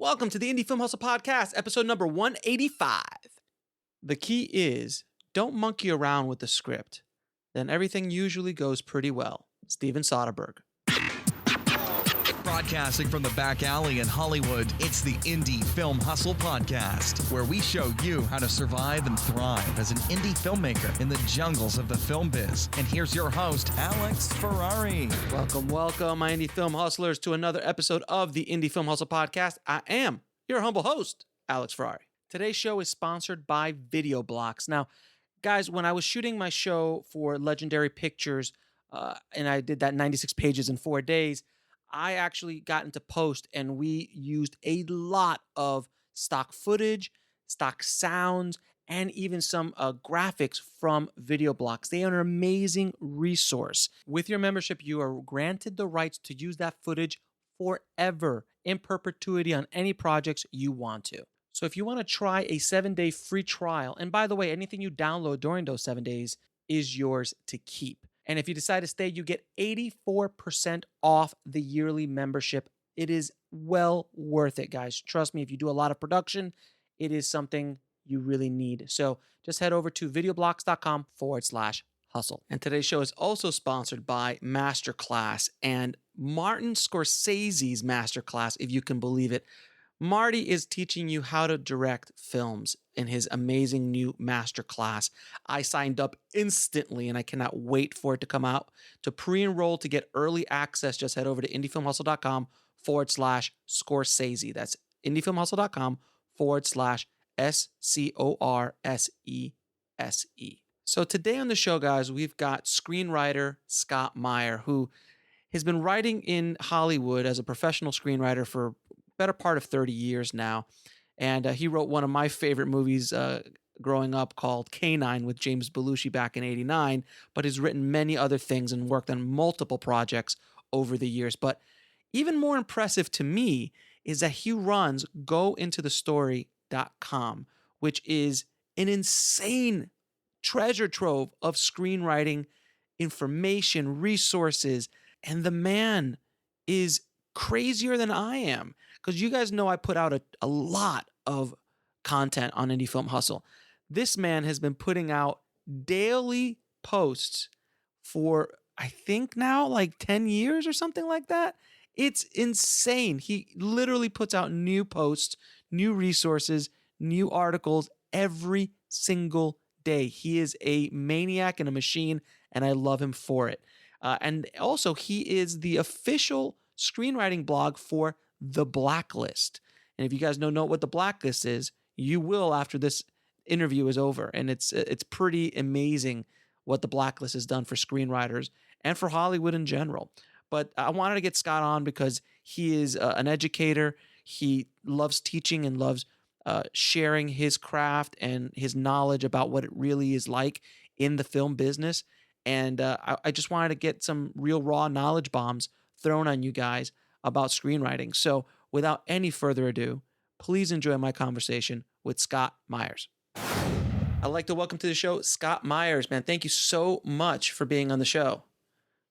Welcome to the Indie Film Hustle Podcast, episode number 185. The key is, don't monkey around with the script. Then everything usually goes pretty well. Steven Soderbergh. Broadcasting from the back alley in Hollywood, it's the Indie Film Hustle Podcast, where we show you how to survive and thrive as an indie filmmaker in the jungles of the film biz. And here's your host, Alex Ferrari. Welcome, my indie film hustlers, to another episode of the Indie Film Hustle Podcast. I am your humble host, Alex Ferrari. Today's show is sponsored by Video Blocks. Now, guys, when I was shooting my show for Legendary Pictures, and I did that 96 pages in 4 days, I actually got into post and we used a lot of stock footage, stock sounds, and even some graphics from Video Blocks. They are an amazing resource. With your membership, you are granted the rights to use that footage forever, in perpetuity, on any projects you want to. So if you want to try a 7-day free trial, and by the way, anything you download during those 7 days is yours to keep. And if you decide to stay, you get 84% off the yearly membership. It is well worth it, guys. Trust me, if you do a lot of production, it is something you really need. So just head over to videoblocks.com/hustle. And today's show is also sponsored by Masterclass and Martin Scorsese's Masterclass, if you can believe it. Marty is teaching you how to direct films in his amazing new masterclass. I signed up instantly and I cannot wait for it to come out. To pre-enroll to get early access, just head over to indiefilmhustle.com/Scorsese. That's indiefilmhustle.com/SCORSESE. So today on the show, guys, we've got screenwriter Scott Meyer, who has been writing in Hollywood as a professional screenwriter for better part of 30 years now. And he wrote one of my favorite movies growing up called Canine with James Belushi back in '89, but has written many other things and worked on multiple projects over the years. But even more impressive to me is that he runs gointothestory.com, which is an insane treasure trove of screenwriting information, resources, and the man is crazier than I am, because you guys know I put out a lot of content on Indie Film Hustle. This man has been putting out daily posts for, I think now, like 10 years or something like that. It's insane. He literally puts out new posts, new resources, new articles every single day. He is a maniac and a machine, and I love him for it. And also, he is the official screenwriting blog for The Blacklist. And if you guys don't know what The Blacklist is, you will after this interview is over. And it's pretty amazing what The Blacklist has done for screenwriters and for Hollywood in general. But I wanted to get Scott on because he is an educator. He loves teaching and loves sharing his craft and his knowledge about what it really is like in the film business. And I just wanted to get some real raw knowledge bombs thrown on you guys about screenwriting. So without any further ado, please enjoy my conversation with Scott Myers. I'd like to welcome to the show Scott Myers, man. Thank you so much for being on the show.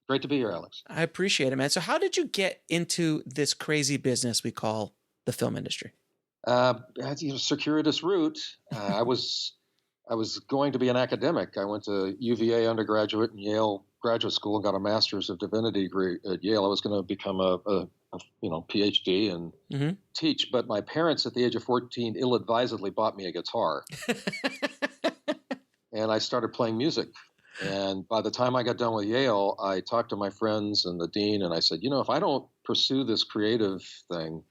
Great to be here, Alex. I appreciate it, man. So how did you get into this crazy business we call the film industry? I had a circuitous route. I was going to be an academic. I went to UVA undergraduate and Yale graduate school and got a master's of divinity degree at Yale. I was going to become a PhD and teach, but my parents at the age of 14 ill-advisedly bought me a guitar. And I started playing music. And by the time I got done with Yale, I talked to my friends and the dean, and I said, if I don't pursue this creative thing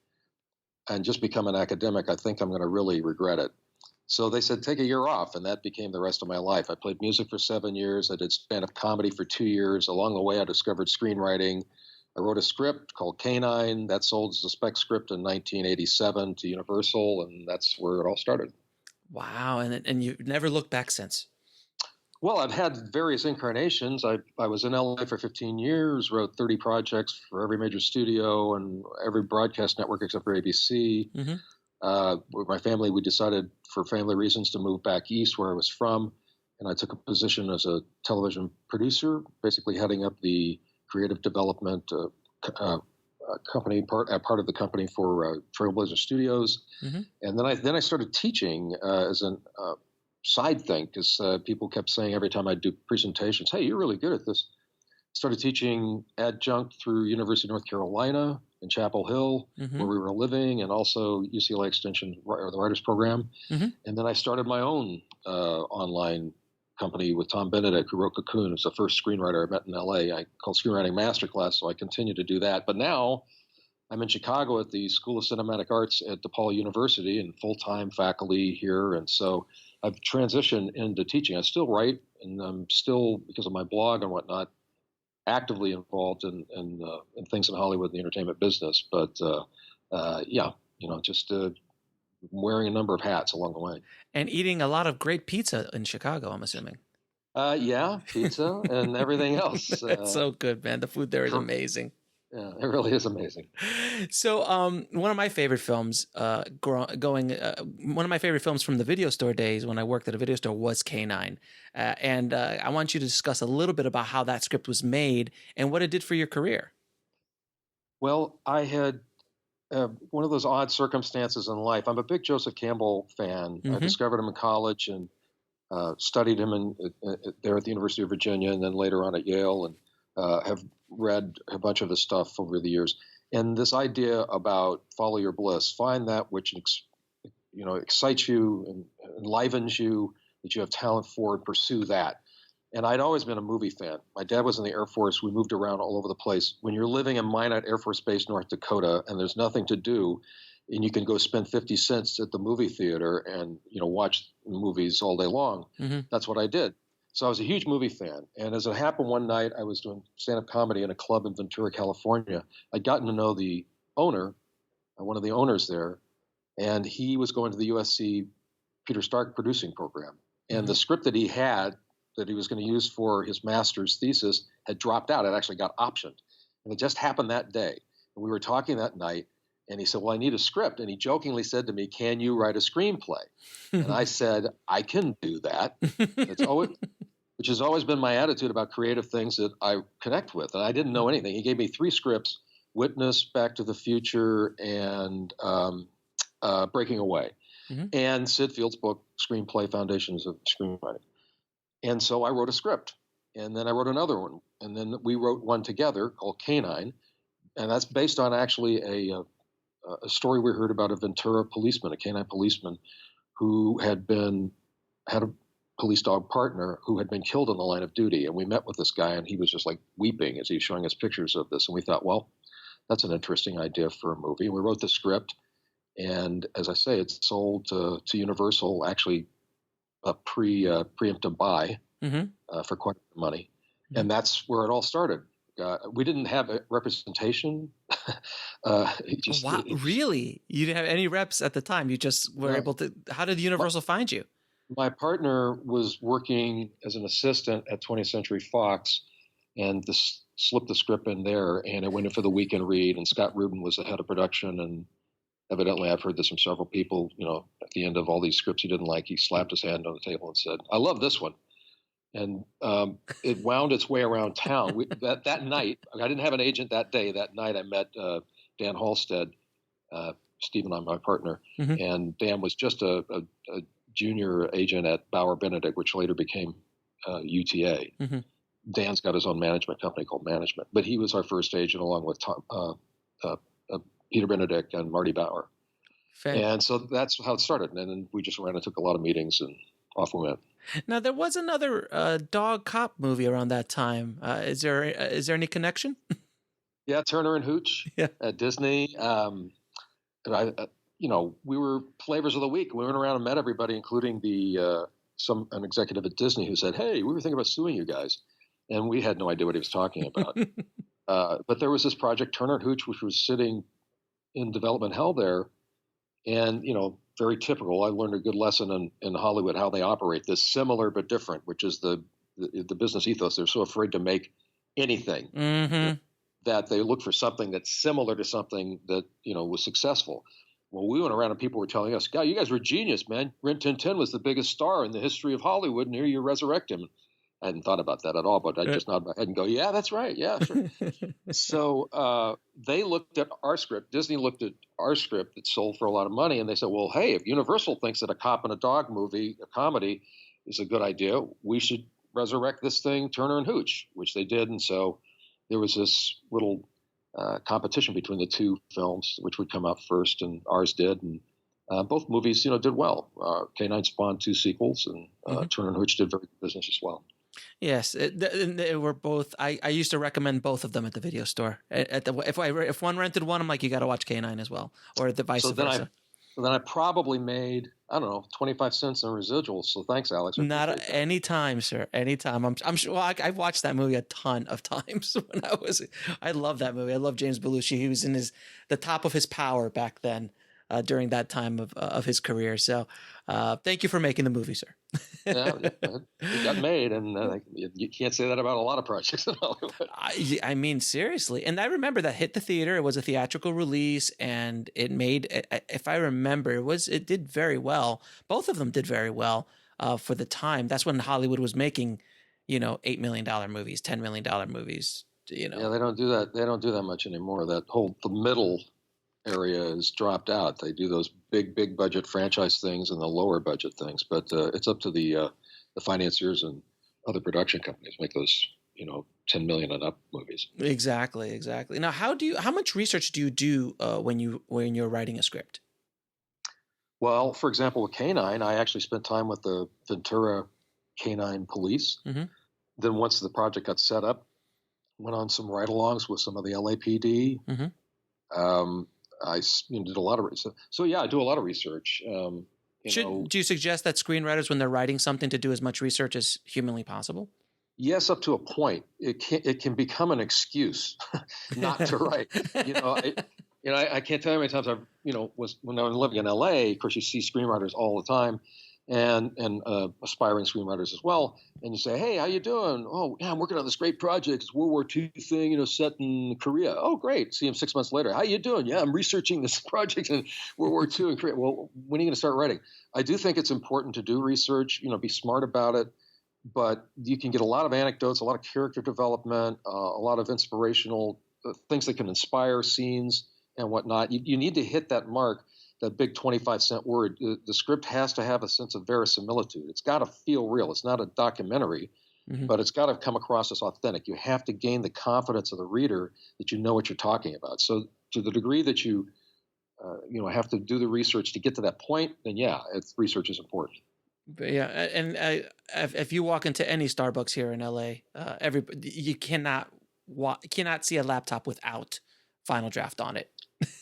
and just become an academic, I think I'm going to really regret it. So they said, take a year off, and that became the rest of my life. I played music for 7 years. I did stand-up comedy for 2 years. Along the way, I discovered screenwriting. I wrote a script called Canine that sold as a spec script in 1987 to Universal, and that's where it all started. Wow, and you've never looked back since? Well, I've had various incarnations. I was in LA for 15 years, wrote 30 projects for every major studio and every broadcast network except for ABC. With my family, we decided for family reasons to move back east where I was from. And I took a position as a television producer, basically heading up the creative development, part of the company for Trailblazer Studios, and then I started teaching as a side thing because people kept saying every time I do presentations, "Hey, you're really good at this." Started teaching adjunct through University of North Carolina in Chapel Hill, where we were living, and also UCLA Extension or the Writers Program. And then I started my own online company with Tom Benedict, who wrote Cocoon. It was the first screenwriter I met in LA. I called Screenwriting Masterclass, so I continue to do that. But now I'm in Chicago at the School of Cinematic Arts at DePaul University and full-time faculty here. And so I've transitioned into teaching. I still write, and I'm still, because of my blog and whatnot, actively involved in things in Hollywood and the entertainment business. But just wearing a number of hats along the way. And eating a lot of great pizza in Chicago, I'm assuming. Yeah, pizza and everything else. It's so good, man. The food there is amazing. Yeah, it really is amazing. So, one of my favorite films, one of my favorite films from the video store days when I worked at a video store was K-9. And I want you to discuss a little bit about how that script was made and what it did for your career. Well, I had one of those odd circumstances in life. I'm a big Joseph Campbell fan. I discovered him in college and studied him there at the University of Virginia, and then later on at Yale, and have read a bunch of his stuff over the years. And this idea about follow your bliss, find that which excites you and enlivens you, that you have talent for, and pursue that. And I'd always been a movie fan. My dad was in the Air Force. We moved around all over the place. When you're living in Minot Air Force Base, North Dakota, and there's nothing to do, and you can go spend 50 cents at the movie theater and watch movies all day long, that's what I did. So I was a huge movie fan. And as it happened one night, I was doing stand-up comedy in a club in Ventura, California. I'd gotten to know the owner, one of the owners there, and he was going to the USC Peter Stark producing program. And the script that he had that he was going to use for his master's thesis had dropped out. It actually got optioned. And it just happened that day. And we were talking that night, and he said, "Well, I need a script." And he jokingly said to me, "Can you write a screenplay?" And I said, "I can do that." Which has always been my attitude about creative things that I connect with. And I didn't know anything. He gave me 3 scripts: Witness, Back to the Future, and Breaking Away. And Sid Field's book, Screenplay Foundations of Screenwriting. And so I wrote a script, and then I wrote another one, and then we wrote one together called K-9, and that's based on actually a story we heard about a Ventura policeman, a canine policeman, who had a police dog partner who had been killed in the line of duty. And we met with this guy, and he was just like weeping as he was showing us pictures of this. And we thought, well, that's an interesting idea for a movie. We wrote the script, and as I say, it's sold to Universal, actually a preemptive buy for quite a bit of money. And that's where it all started. We didn't have a representation. Really? You didn't have any reps at the time? You just were able to. How did Universal find you? My partner was working as an assistant at 20th Century Fox, and slipped the script in there, and it went in for the weekend read, and Scott Rudin was the head of production, and evidently I've heard this from several people, at the end of all these scripts he didn't like, he slapped his hand on the table and said, "I love this one." And it wound its way around town. That night, I didn't have an agent that day. That night I met Dan Halstead, Steve and I, my partner, and Dan was just a junior agent at Bauer Benedict, which later became UTA. Dan's got his own management company called Management, but he was our first agent along with Peter Benedict and Marty Bauer. And so that's how it started. And then we just ran and took a lot of meetings, and off we went. Now, there was another dog cop movie around that time. Is there any connection? Yeah, Turner and Hooch at Disney. We were flavors of the week. We went around and met everybody, including an executive at Disney who said, "Hey, we were thinking about suing you guys," and we had no idea what he was talking about. But there was this project, Turner and Hooch, which was sitting in development hell there, and very typical. I learned a good lesson in Hollywood how they operate this similar but different, which is the business ethos. They're so afraid to make anything that they look for something that's similar to something that was successful. Well, we went around and people were telling us, "God, you guys were genius, man. Rin Tin Tin was the biggest star in the history of Hollywood, and here you resurrect him." I hadn't thought about that at all, but I just nod my head and go, yeah, that's right. Yeah, sure. So they looked at our script. Disney looked at our script that sold for a lot of money, and they said, well, hey, if Universal thinks that a cop and a dog movie, a comedy, is a good idea, we should resurrect this thing, Turner and Hooch, which they did. And so there was this little competition between the two films, which would come out first, and ours did. And both movies, did well. K-9 spawned 2 sequels, and Turner and Hooch did very good business as well. Yes, they were both. I used to recommend both of them at the video store. If one rented one, I'm like, you got to watch K-9 as well, or the vice versa. Then I probably made, I don't know, 25 cents in residuals. So thanks, Alex. Not any time, sir. Anytime. I'm sure. Well, I watched that movie a ton of times when I love that movie. I love James Belushi. He was in the top of his power back then, during that time of his career. So, thank you for making the movie, sir. Yeah, it got made, and you can't say that about a lot of projects in Hollywood. I mean, seriously. And I remember that hit the theater. It was a theatrical release, and it made, if I remember, it did very well. Both of them did very well for the time. That's when Hollywood was making, $8 million movies, $10 million movies. Yeah, they don't do that. They don't do that much anymore. The middle area is dropped out. They do those big budget franchise things and the lower budget things, but it's up to the financiers and other production companies make those $10 million and up movies. Exactly. Now, how much research do you do when you're writing a script? Well, for example, with K-9, I actually spent time with the Ventura K-9 police. Mm-hmm. Then once the project got set up, went on some ride-alongs with some of the LAPD. Mm-hmm. I did a lot of research. So yeah, I do a lot of research. Do you suggest that screenwriters, when they're writing something, to do as much research as humanly possible? Yes, up to a point. It can become an excuse not to write. I can't tell you how many times when I was living in LA. Of course, you see screenwriters all the time, and aspiring screenwriters as well. And you say, "Hey, how you doing? Oh, yeah, I'm working on this great project. It's World War II thing, set in Korea. Oh, great. See him 6 months later. How you doing? Yeah, I'm researching this project in World War II in Korea. Well, when are you going to start writing? I do think it's important to do research. Be smart about it. But you can get a lot of anecdotes, a lot of character development, a lot of inspirational things that can inspire scenes and whatnot. You need to hit that mark. That big 25-cent word. The script has to have a sense of verisimilitude. It's got to feel real. It's not a documentary, but it's got to come across as authentic. You have to gain the confidence of the reader that you know what you're talking about. So to the degree that you have to do the research to get to that point, then research is important. But yeah, and if you walk into any Starbucks here in LA, you cannot see a laptop without Final Draft on it.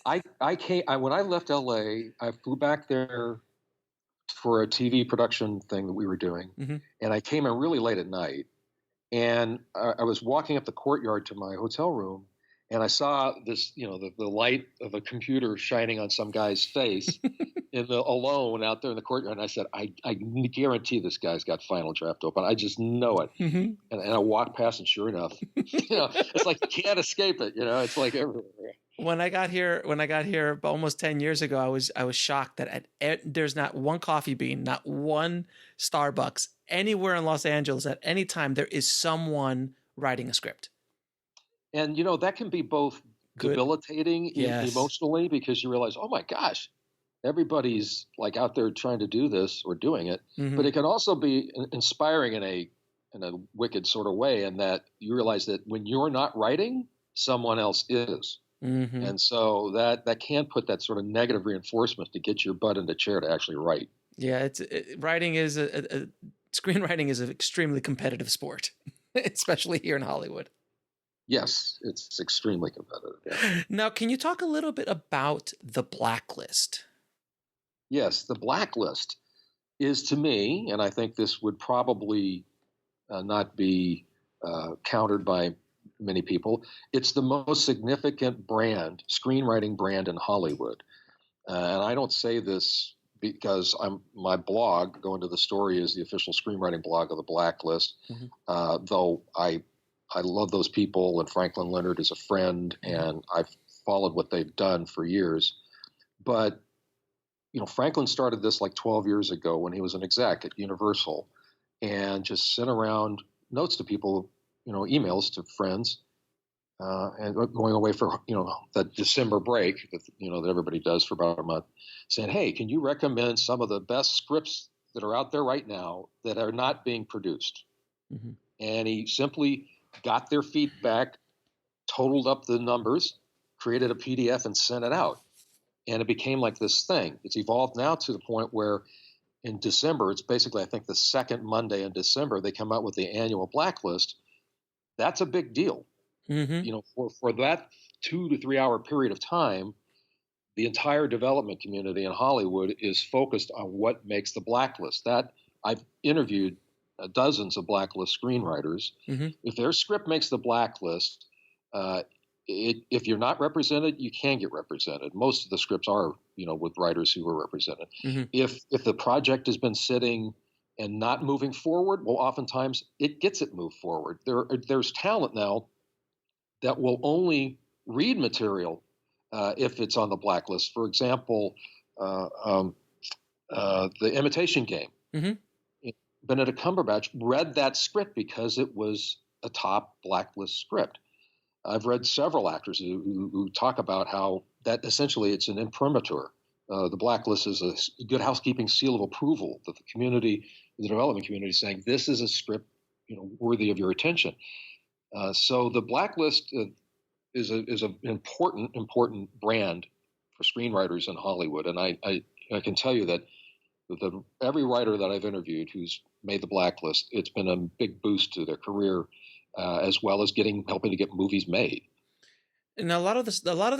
When I left LA, I flew back there for a TV production thing that we were doing, and I came in really late at night, and I was walking up the courtyard to my hotel room, and I saw this, the light of a computer shining on some guy's face alone out there in the courtyard, and I said, I guarantee this guy's got Final Draft open. I just know it. And I walked past, and sure enough, it's like you can't escape it. It's like everywhere. When I got here almost 10 years ago, I was shocked that there's not one Coffee Bean, not one Starbucks anywhere in Los Angeles at any time. There is someone writing a script. And, that can be both debilitating emotionally, because you realize, oh my gosh, everybody's like out there trying to do this or doing it. But it can also be inspiring in a wicked sort of way, in that you realize that when you're not writing, someone else is. And so that can put that sort of negative reinforcement to get your butt in the chair to actually write. Yeah, writing is screenwriting is an extremely competitive sport, especially here in Hollywood. Yes, it's extremely competitive. Yeah. Now, can you talk a little bit about the Blacklist? Yes, the Blacklist is, to me, and I think this would probably not be countered by many people, it's the most significant screenwriting brand in Hollywood. And I don't say this because my blog, Going to the Story, is the official screenwriting blog of the Blacklist. Though I love those people, and Franklin Leonard is a friend, and I've followed what they've done for years. But, Franklin started this like 12 years ago when he was an exec at Universal, and just sent around notes to people, emails to friends, and going away for that December break that that everybody does for about a month, saying, "Hey, can you recommend some of the best scripts that are out there right now that are not being produced?" Mhm. And he simply got their feedback, totaled up the numbers, created a PDF, and sent it out. And it became like this thing. It's evolved now to the point where in December, it's basically, I think, the second Monday in December, they come out with the annual Blacklist. That's a big deal. Mhm. For that 2 to 3 hour period of time, the entire development community in Hollywood is focused on what makes the Blacklist. That I've interviewed dozens of Blacklist screenwriters. Mhm. If their script makes the Blacklist, uh, if you're not represented, you can get represented. Most of the scripts are, with writers who were represented. Mhm. If the project has been sitting and not moving forward, well, oftentimes it gets it moved forward. There's talent now that will only read material if it's on the Blacklist. For example, uh, um, The Imitation Game. Mhm. Benedict Cumberbatch read that script because it was a top Blacklist script. I've read several actors who talk about how that essentially it's an imprimatur. The Blacklist is a good housekeeping seal of approval that the community, the development community, is saying this is a script worthy of your attention. So the Blacklist is an important brand for screenwriters in Hollywood, and I can tell you that every writer that I've interviewed who's made the Blacklist, it's been a big boost to their career, as well as helping to get movies made. And a lot of the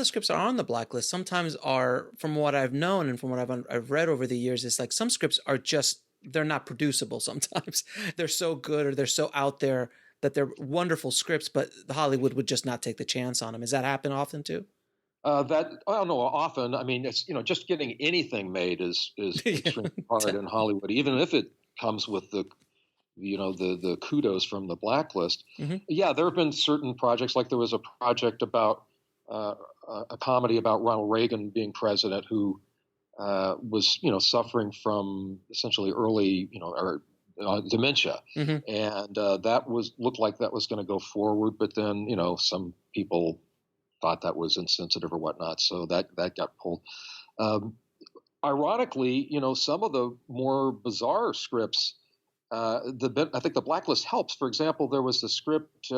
scripts that are on the Blacklist sometimes are, from what I've known and from what I've read over the years, is like some scripts are just, they're not producible sometimes. They're so good or they're so out there that they're wonderful scripts, but Hollywood would just not take the chance on them. Does that happen often too? I don't know. Often, I mean, it's just getting anything made is Yeah. extremely hard in Hollywood, even if it comes with the kudos from the Blacklist. Mhm. Yeah, there have been certain projects, like there was a project about uh, a comedy about Ronald Reagan being president, who was suffering from essentially early or dementia, Mhm. and that looked like that was going to go forward, but then some people thought that was insensitive or whatnot, so that got pulled. Um, Ironically, some of the more bizarre scripts, I think the Blacklist helps. For example, there was the script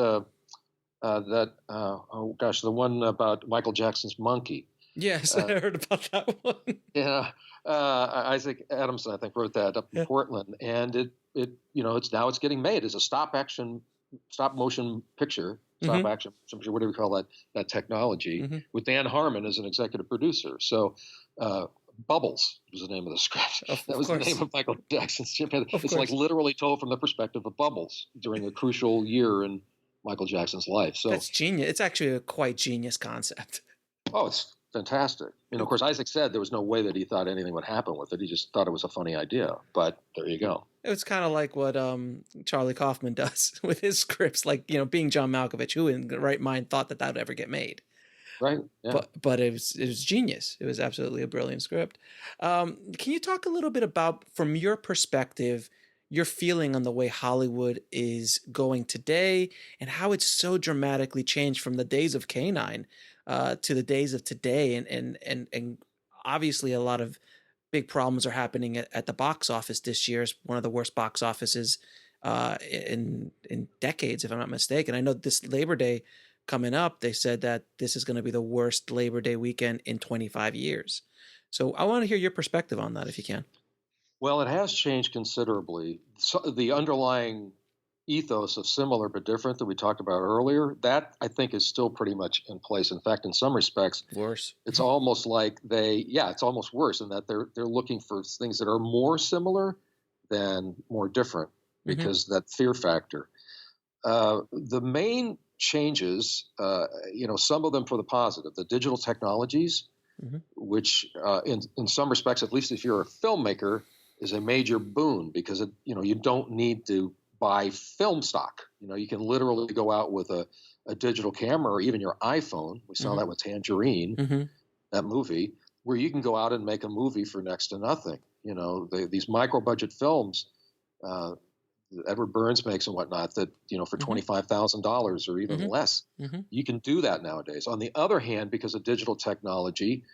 oh gosh, the one about Michael Jackson's monkey. Yes, I Uh, heard about that one. yeah, Isaac Adamson, I think, wrote that up in Yeah. Portland, and it's getting made as a stop motion picture, stop Mhm. action, whatever you call that technology, Mhm. with Dan Harmon as an executive producer. So, Bubbles was the name of the script. That Of was the name course. of Michael Jackson's chip. Of It's like course. literally told from the perspective of Bubbles during a crucial year in Michael Jackson's life. So, That's genius. It's actually a quite genius concept. oh, it's fantastic. Of course, Isaac said there was no way that he thought anything would happen with it. He just thought it was a funny idea. But there you go. It's kind of like what Charlie Kaufman does with his scripts, like being John Malkovich, who in the right mind thought that would ever get made. Right? Yeah. But it was genius. It was absolutely a brilliant script. Can you talk a little bit about, from your perspective, your feeling on the way Hollywood is going today and how it's so dramatically changed from the days of K-9 to the days of today, and obviously a lot of big problems are happening at the box office this year. It's one of the worst box offices in decades, if I'm not mistaken. I know this Labor Day coming up, they said that this is going to be the worst Labor Day weekend in 25 years. So I want to hear your perspective on that, if you can. Well, it has changed considerably. So the underlying ethos of similar but different that we talked about earlier, that I think is still pretty much in place. In fact, in some respects, Worse. it's almost like it's almost worse in that they're looking for things that are more similar than more different Mm-hmm. because that fear factor. The main changes, some of them for the positive, the digital technologies, Mm-hmm. which in some respects, at least if you're a filmmaker, is a major boon because you don't need to buy film stock. You can literally go out with a digital camera or even your iPhone. We saw Mm-hmm. that with Tangerine, Mm-hmm. that movie, where you can go out and make a movie for next to nothing. These micro budget films, Edward Burns makes and whatnot, that, for $25,000 or even less, you can do that nowadays. On the other hand, because of digital technology,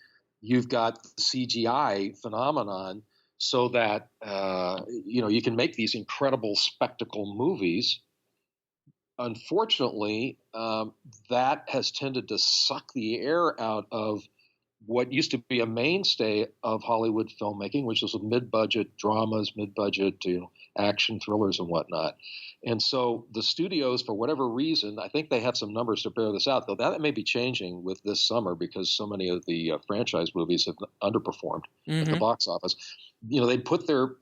you've got the CGI phenomenon, so that you can make these incredible spectacle movies. Unfortunately, that has tended to suck the air out of what used to be a mainstay of Hollywood filmmaking, which was mid-budget dramas, mid-budget action thrillers and whatnot. And so the studios, for whatever reason, I think they have some numbers to bear this out, though that may be changing with this summer because so many of the franchise movies have underperformed at the box office. They put their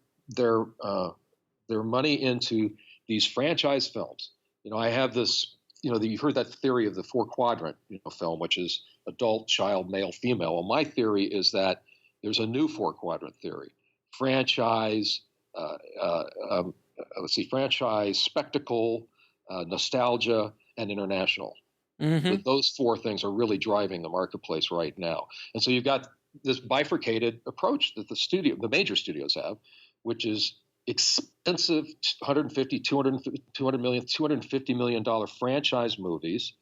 money into these franchise films. I have this, you've heard that theory of the four quadrant film, which is adult, child, male, female. Well, my theory is that there's a new four quadrant theory: franchise, franchise, spectacle, nostalgia, and international. Those four things are really driving the marketplace right now. And so you've got this bifurcated approach that the major studios have, which is expensive $250 million franchise movies,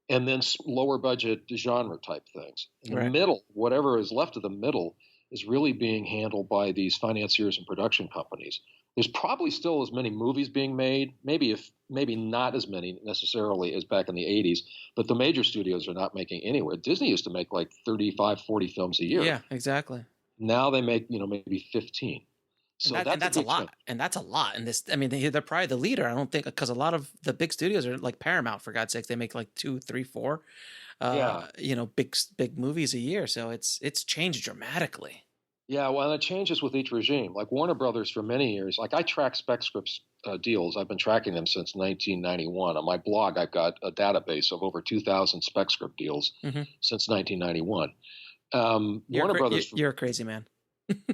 and then lower budget genre type things. In the middle, whatever is left of the middle, is really being handled by these financiers and production companies. There's probably still as many movies being made, maybe not as many necessarily as back in the 80s, but the major studios are not making anywhere. Disney used to make like 35, 40 films a year. Yeah, exactly. Now they make, maybe 15. So that's a lot. And that's a lot. And they're probably the leader. I don't think, because a lot of the big studios are like Paramount, for God's sakes, they make like 2, 3, 4, big movies a year. So it's changed dramatically. Yeah, well, and it changes with each regime. Like Warner Brothers for many years, like I track spec scripts deals. I've been tracking them since 1991. On my blog, I've got a database of over 2,000 spec script deals since 1991. Warner Brothers. You're a crazy man.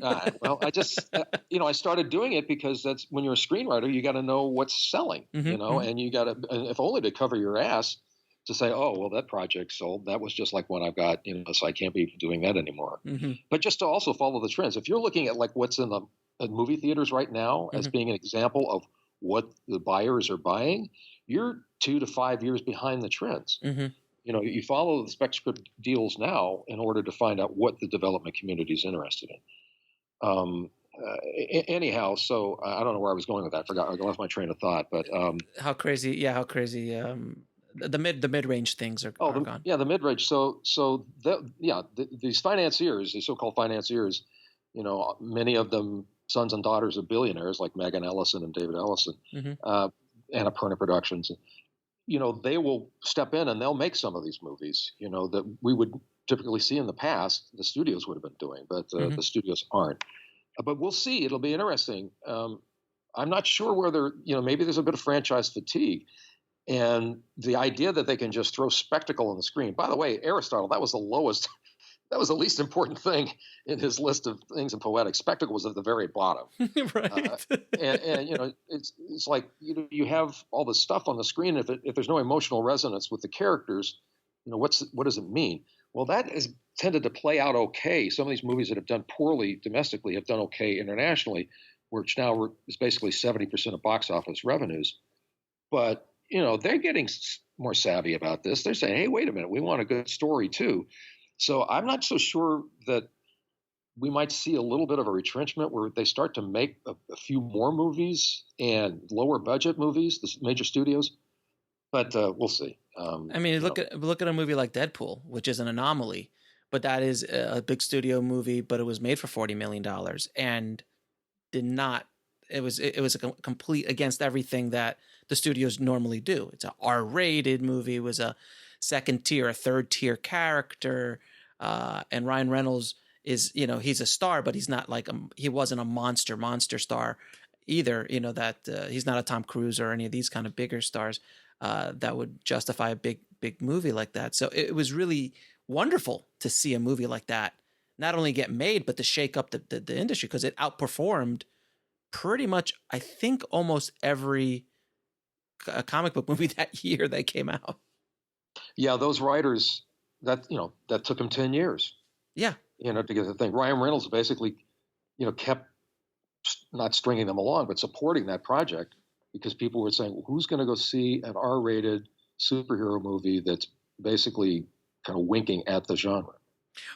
Well, I just, I started doing it because that's when you're a screenwriter, you got to know what's selling, and you got to, if only to cover your ass, to say, oh, well, that project sold. That was just like what I've got, so I can't be doing that anymore. But just to also follow the trends. If you're looking at like what's in the movie theaters right now as being an example of what the buyers are buying, you're 2 to 5 years behind the trends. You follow the spec script deals now in order to find out what the development community is interested in. Anyhow, so I don't know where I was going with that. I lost my train of thought. But how crazy! The mid-range things are gone. Yeah, the mid-range. These financiers, these so-called financiers, many of them sons and daughters of billionaires like Megan Ellison and David Ellison, and Annapurna Productions. They will step in and they'll make some of these movies, that we would typically see in the past, the studios would have been doing, but the studios aren't. But we'll see. It'll be interesting. I'm not sure whether, maybe there's a bit of franchise fatigue. And the idea that they can just throw spectacle on the screen. By the way, Aristotle, that was the least important thing in his list of things in poetic. Spectacle was at the very bottom. Right. And it's like, you have all this stuff on the screen. If there's no emotional resonance with the characters, what does it mean? Well, that has tended to play out okay. Some of these movies that have done poorly domestically have done okay internationally, which now is basically 70% of box office revenues. But they're getting more savvy about this. They're saying, hey, wait a minute, we want a good story too. So I'm not so sure that we might see a little bit of a retrenchment where they start to make a few more movies and lower budget movies, the major studios. But we'll see. Look at a movie like Deadpool, which is an anomaly, but that is a big studio movie, but it was made for $40 million and did not. It was a complete against everything that the studios normally do. It's a R-rated movie. It was a second tier, a third tier character, and Ryan Reynolds is, he's a star, but he's not he wasn't a monster star either. That he's not a Tom Cruise or any of these kind of bigger stars that would justify a big movie like that. So it was really wonderful to see a movie like that not only get made, but to shake up the industry, because it outperformed pretty much, I think, almost every comic book movie that year that came out. Yeah, those writers, that took them 10 years. Yeah. To get the thing. Ryan Reynolds basically, kept not stringing them along, but supporting that project because people were saying, well, who's going to go see an R-rated superhero movie that's basically kind of winking at the genre?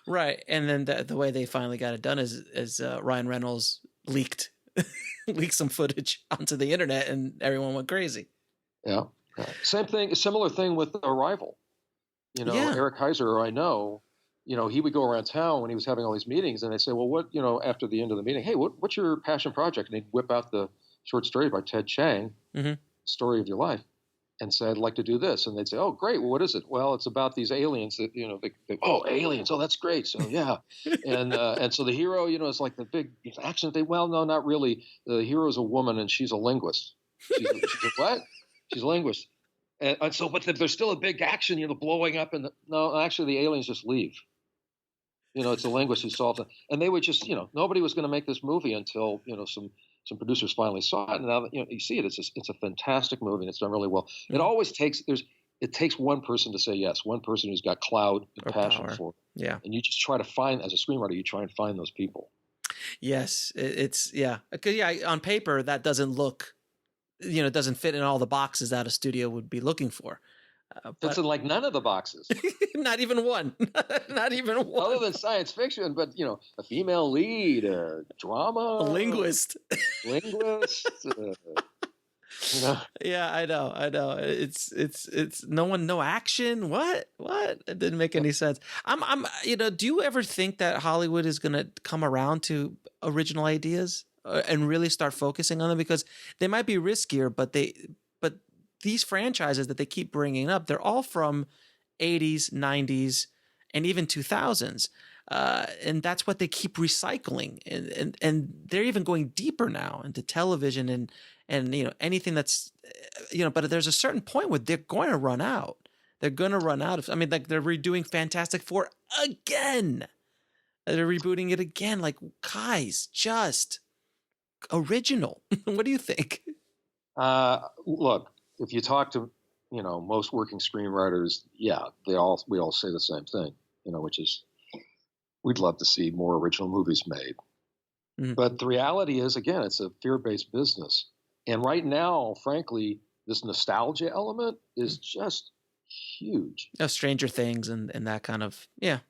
Right. And then the way they finally got it done is Ryan Reynolds leaked some footage onto the internet and everyone went crazy. Yeah. Same thing, a similar thing with Arrival. Eric Heiser, I know, he would go around town when he was having all these meetings and they'd say, well, what, after the end of the meeting, hey, what's your passion project? And he'd whip out the short story by Ted Chiang, Story of Your Life, and say, I'd like to do this. And they'd say, oh, great. Well, what is it? Well, it's about these aliens that, aliens. Oh, that's great. So, yeah. And so the hero, is like the big action thing. Well, no, not really. The hero's a woman and she's a linguist. She's a what? She's a linguist. And so, but there's still a big action, blowing up. No, actually, the aliens just leave. It's a linguist who solves it. And they would just, nobody was going to make this movie until, some producers finally saw it. And now, you see it. It's a fantastic movie and it's done really well. It always takes, it takes one person to say yes, one person who's got clout and passion for it. Yeah. And you just try to find, as a screenwriter, you try and find those people. It's because on paper that doesn't look, it doesn't fit in all the boxes that a studio would be looking for. It's in like none of the boxes. Not even one. Not even one. Other than science fiction, but a female lead, a drama, a linguist. Yeah, I know. It's no action. What? It didn't make any sense. Do you ever think that Hollywood is going to come around to original ideas and really start focusing on them? Because they might be riskier, but these franchises that they keep bringing up, they're all from 80s, 90s, and even 2000s. And that's what they keep recycling. And they're even going deeper now into television and anything that's, but there's a certain point where they're going to run out. They're going to run out of, like they're redoing Fantastic Four again. They're rebooting it again. Like, guys, just original. What do you think? Look, if you talk to, most working screenwriters, we all say the same thing, which is we'd love to see more original movies made. Mm-hmm. But the reality is, again, it's a fear-based business. And right now, frankly, this nostalgia element is just huge. Stranger Things and that kind of, yeah.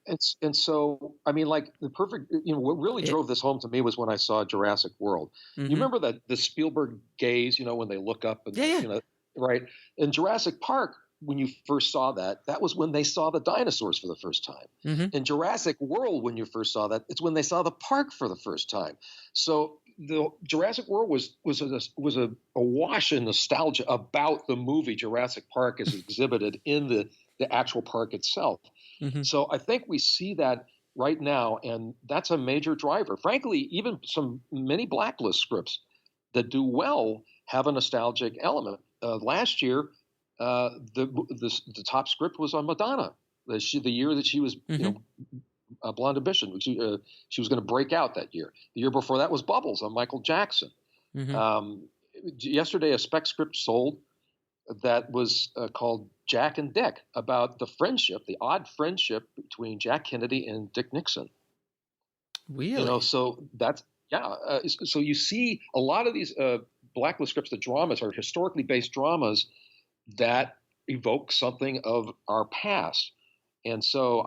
And so, like the perfect, what really drove this home to me was when I saw Jurassic World. Mm-hmm. You remember that the Spielberg gaze, when they look up and, right? In Jurassic Park, when you first saw that was when they saw the dinosaurs for the first time. Mm-hmm. In Jurassic World, when you first saw that, it's when they saw the park for the first time. So the Jurassic World was a wash in nostalgia about the movie Jurassic Park as exhibited in the actual park itself. Mm-hmm. So I think we see that right now, and that's a major driver. Frankly, even many Blacklist scripts that do well have a nostalgic element. Last year, the top script was on Madonna. The year that she was, Blonde Ambition. She was going to break out that year. The year before that was Bubbles on Michael Jackson. Mm-hmm. Yesterday, a spec script sold that was called Jack and Dick, about the odd friendship between Jack Kennedy and Dick Nixon. Really? So that's, so you see a lot of these Blacklist scripts, the dramas are historically based dramas that evoke something of our past. And so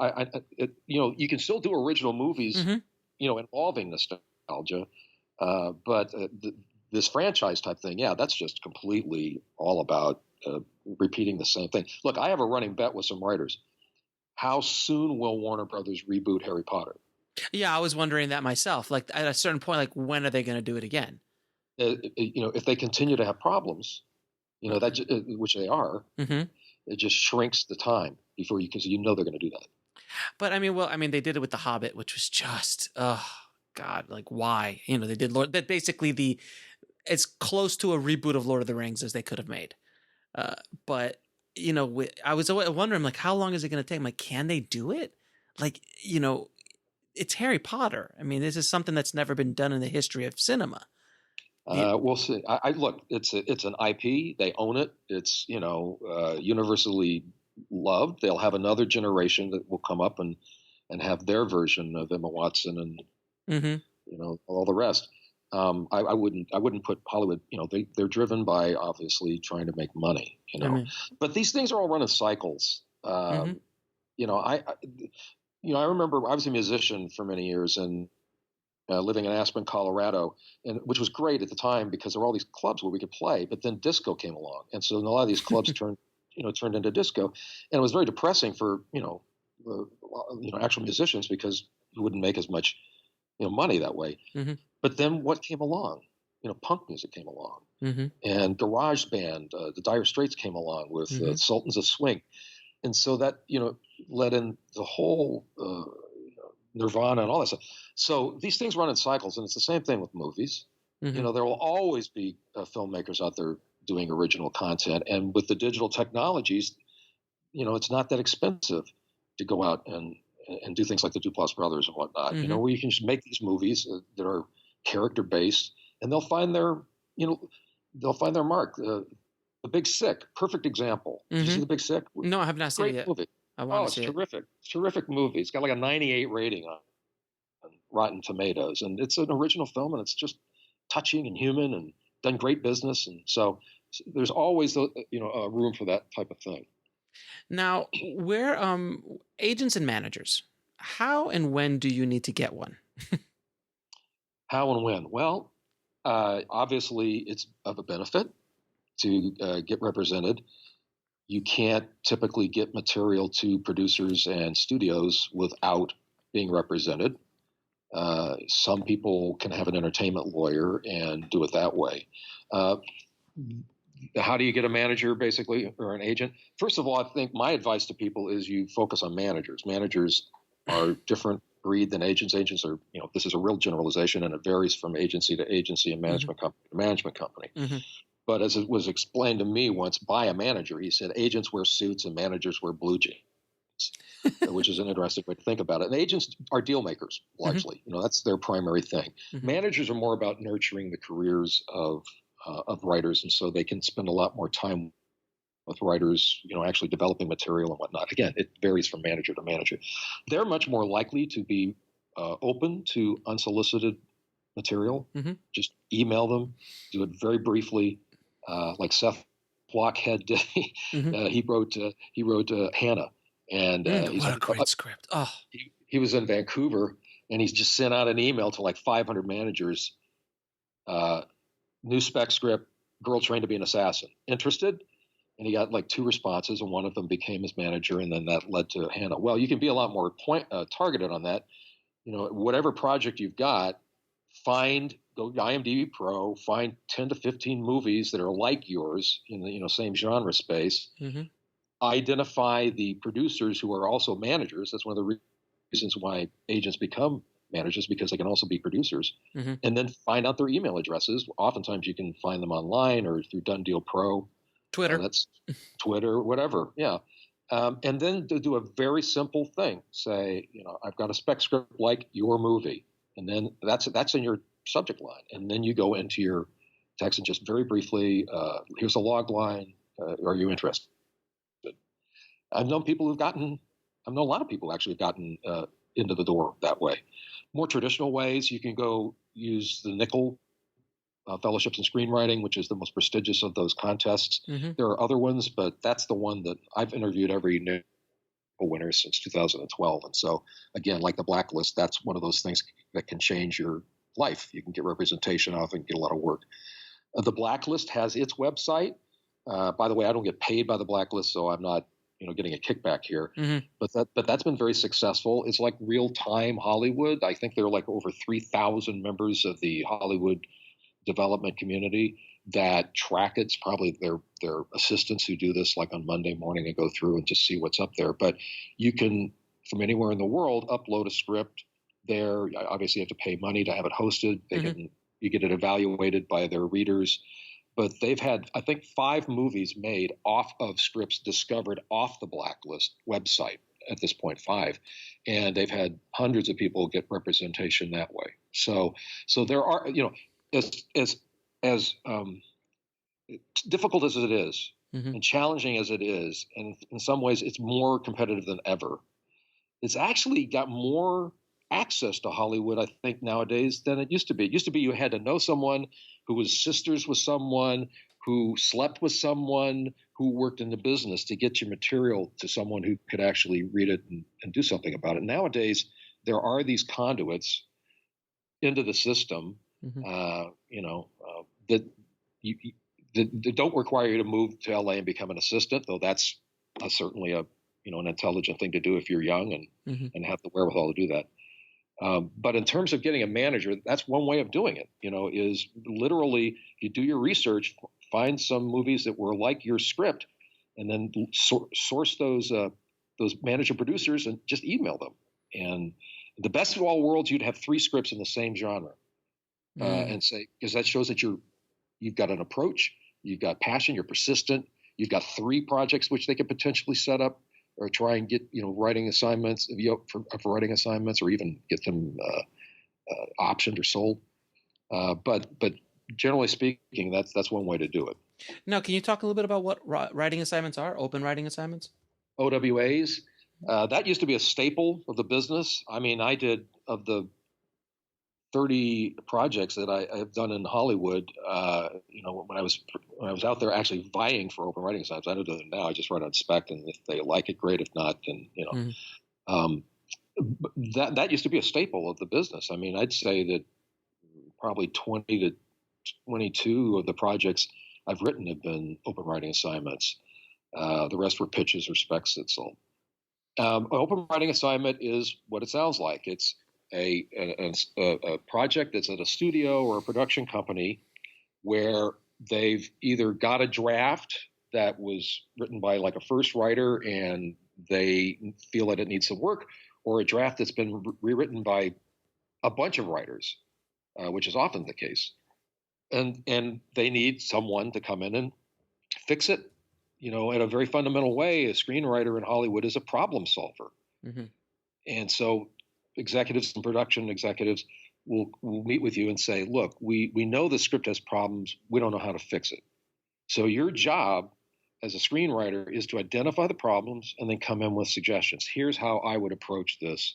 you can still do original movies, involving nostalgia. But this franchise type thing, that's just completely all about repeating the same thing. Look, I have a running bet with some writers. How soon will Warner Brothers reboot Harry Potter? Yeah, I was wondering that myself. Like at a certain point, like when are they going to do it again? If they continue to have problems, which they are, it just shrinks the time before because they're going to do that. But they did it with The Hobbit, which was just, oh God, like why? They did that basically it's close to a reboot of Lord of the Rings as they could have made. But I was wondering, like, how long is it going to take? I'm like, can they do it? Like, it's Harry Potter. This is something that's never been done in the history of cinema. We'll see. I look, it's an IP. They own it. It's, universally loved. They'll have another generation that will come up and have their version of Emma Watson and, all the rest. I wouldn't put Hollywood. They're driven by obviously trying to make money. I mean, But these things are all run in cycles. mhm. I remember I was a musician for many years and living in Aspen, Colorado, and which was great at the time because there were all these clubs where we could play. But then disco came along, and so a lot of these clubs turned into disco, and it was very depressing for actual musicians because you wouldn't make as much money that way. Mhm. But then what came along? Punk music came along, Mhm. and garage band, the Dire Straits came along with Mhm. Sultans of Swing, and so that led in the whole Nirvana and all that stuff. So these things run in cycles, and it's the same thing with movies. Mhm. There will always be filmmakers out there doing original content, and with the digital technologies, it's not that expensive to go out and do things like the Duplass brothers and whatnot. Mhm. Where you can just make these movies that are character based, and they'll find their mark. The Big Sick, perfect example. Did you see Mhm. The Big Sick? No, I have not seen it Great yet. movie. I want Oh, to it's see it. terrific. It's a terrific movie. It's got like a 98 rating on Rotten Tomatoes, and it's an original film, and it's just touching and human, and done great business, and so there's always room for that type of thing. Now, where agents and managers, how and when do you need to get one? How and when? Well, obviously, it's of a benefit to get represented. You can't typically get material to producers and studios without being represented. Some people can have an entertainment lawyer and do it that way. Uh, how do you get a manager, basically, or an agent? First of all, I think my advice to people is you focus on managers. Managers are different breed than agents. Agents are, this is a real generalization, and it varies from agency to agency and management company to management company. Mm-hmm. But as it was explained to me once by a manager, he said agents wear suits and managers wear blue jeans, which is an interesting way to think about it. And agents are deal makers largely. That's their primary thing. Mm-hmm. Managers are more about nurturing the careers of writers, and so they can spend a lot more time with writers, actually developing material and whatnot. Again, it varies from manager to manager. They're much more likely to be open to unsolicited material. Mm-hmm. Just email them, do it very briefly, like Seth Blockhead did. He wrote Hannah, and what a great script! Oh, he was in Vancouver, and he's just sent out an email to like 500 managers. New spec script, girl trained to be an assassin. Interested? And he got like 2 responses, and one of them became his manager, and then that led to Hannah. Well, you can be a lot more targeted on that. Whatever project you've got, go IMDb Pro, find 10 to 15 movies that are like yours in the same genre space. Mm-hmm. Identify the producers who are also managers. That's one of the reasons why agents become managers, because they can also be producers. Mm-hmm. And then find out their email addresses. Oftentimes you can find them online or through Done Deal Pro. Twitter. That's Twitter, whatever. Yeah. And then to do a very simple thing. Say, I've got a spec script like your movie. And then that's in your subject line. And then you go into your text and just very briefly, here's a log line. Are you interested? I've known a lot of people actually have gotten into the door that way. More traditional ways, you can go use the Nickel Fellowships in Screenwriting, which is the most prestigious of those contests. Mm-hmm. There are other ones, but that's the one that I've interviewed every Nickel winner since 2012. And so, again, like the Blacklist, that's one of those things that can change your life. You can get representation off and get a lot of work. The Blacklist has its website. By the way, I don't get paid by the Blacklist, so I'm not getting a kickback here. Mm-hmm. But that's been very successful. It's like real-time Hollywood. I think there are like over 3,000 members of the Hollywood development community that track it. It's probably their assistants who do this like on Monday morning and go through and just see what's up there. But you can, from anywhere in the world, upload a script there. Obviously, you have to pay money to have it hosted. You get it evaluated by their readers. But they've had, I think, 5 movies made off of scripts discovered off the Blacklist website at this point, 5. And they've had hundreds of people get representation that way. So there are, as difficult as it is, mm-hmm. and challenging as it is, and in some ways it's more competitive than ever, it's actually got more access to Hollywood, I think, nowadays than it used to be. It used to be you had to know someone who was sisters with someone, who slept with someone, who worked in the business to get your material to someone who could actually read it and do something about it. Nowadays, there are these conduits into the system, that that don't require you to move to LA and become an assistant, though that's certainly an intelligent thing to do if you're young and have the wherewithal to do that. But in terms of getting a manager, that's one way of doing it. Is literally you do your research, find some movies that were like your script, and then source those manager producers and just email them. And the best of all worlds, you'd have 3 scripts in the same genre, and say, because that shows that you've got an approach, you've got passion, you're persistent, you've got 3 projects which they could potentially set up or try and get writing assignments for writing assignments, or even get them optioned or sold. But generally speaking, that's one way to do it. Now, can you talk a little bit about what writing assignments are? Open writing assignments? OWAs. That used to be a staple of the business. I mean, I did, of the 30 projects that I have done in Hollywood, when I was out there actually vying for open writing assignments. I don't do it now. I just write on spec, and if they like it, great. If not, then that used to be a staple of the business. I mean, I'd say that probably 20 to 22 of the projects I've written have been open writing assignments. The rest were pitches or specs that sold. An open writing assignment is what it sounds like. It's a project that's at a studio or a production company where they've either got a draft that was written by like a first writer and they feel that it needs some work, or a draft that's been rewritten by a bunch of writers, which is often the case. And they need someone to come in and fix it. In a very fundamental way, a screenwriter in Hollywood is a problem solver. And so executives and production executives will meet with you and say, look, we know the script has problems. We don't know how to fix it. So your job as a screenwriter is to identify the problems and then come in with suggestions. Here's how I would approach this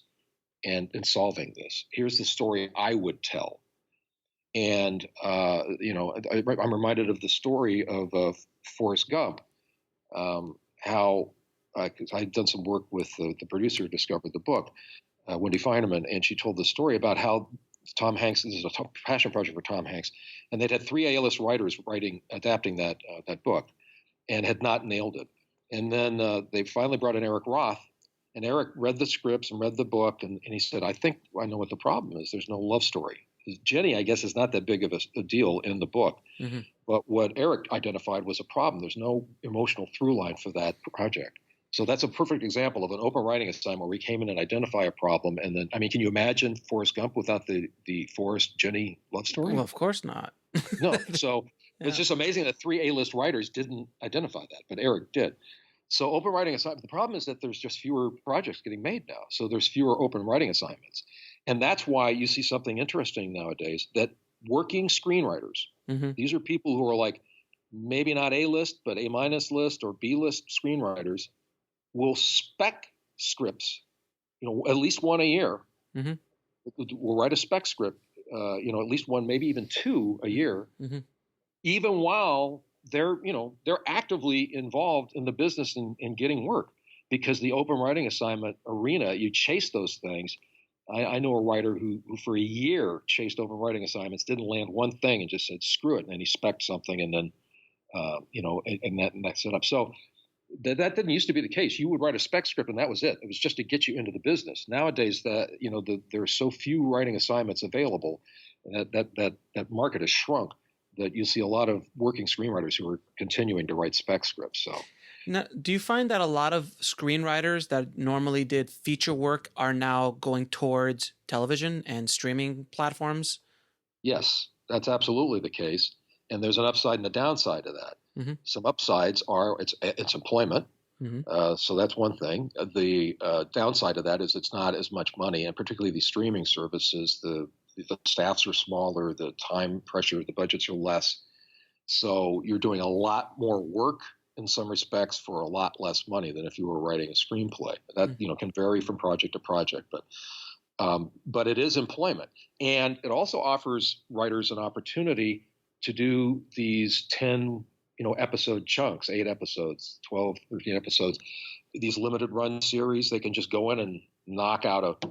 and solving this. Here's the story I would tell. And, I'm reminded of the story of Forrest Gump, how I'd done some work with the producer who discovered the book, Wendy Feineman, and she told the story about how Tom Hanks, this is a passion project for Tom Hanks, and they'd had 3 A-list writers adapting that book and had not nailed it. And then they finally brought in Eric Roth, and Eric read the scripts and read the book, and he said, I think I know what the problem is. There's no love story. Jenny, I guess, is not that big of a deal in the book. But what Eric identified was a problem. There's no emotional through line for that project. So that's a perfect example of an open writing assignment where we came in and identify a problem. And then, I mean, can you imagine Forrest Gump without the Forrest-Jenny love story? Well, of course not. No. So it's just amazing that 3 A-list writers didn't identify that, but Eric did. So open writing assignment, the problem is that there's just fewer projects getting made now. So there's fewer open writing assignments. And that's why you see something interesting nowadays, that working screenwriters, these are people who are like maybe not A-list, but A- list or B-list screenwriters, will spec scripts, at least one a year. We'll write a spec script, at least one, maybe even 2 a year, even while they're actively involved in the business and getting work. Because the open writing assignment arena, you chase those things. I know a writer who for a year chased open writing assignments, didn't land one thing, and just said, screw it. And then he spec'd something, and then, and that set up. So that didn't used to be the case. You would write a spec script, and that was it. It was just to get you into the business. Nowadays, there are so few writing assignments available, that market has shrunk, that you see a lot of working screenwriters who are continuing to write spec scripts. So. Now, do you find that a lot of screenwriters that normally did feature work are now going towards television and streaming platforms? Yes, that's absolutely the case. And there's an upside and a downside to that. Some upsides are it's employment. So that's one thing. The downside of that is it's not as much money, and particularly these streaming services, the staffs are smaller, the time pressure, the budgets are less. So you're doing a lot more work in some respects for a lot less money than if you were writing a screenplay. That can vary from project to project, but But it is employment. And it also offers writers an opportunity to do these 10, episode chunks, 8 episodes, 12, 13 episodes, these limited run series. They can just go in and knock out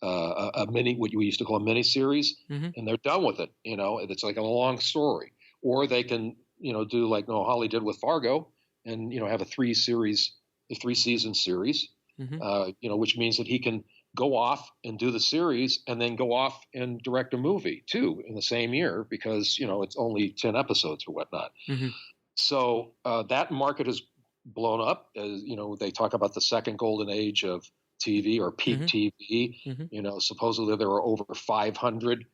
a mini, what we used to call a mini series, and they're done with it. It's like a long story. Or they can, do like Holly did with Fargo, and have a 3-season series, which means that he can go off and do the series and then go off and direct a movie too in the same year, because it's only 10 episodes or whatnot. So that market has blown up. As they talk about the second golden age of TV, or peak TV. Supposedly there are over 500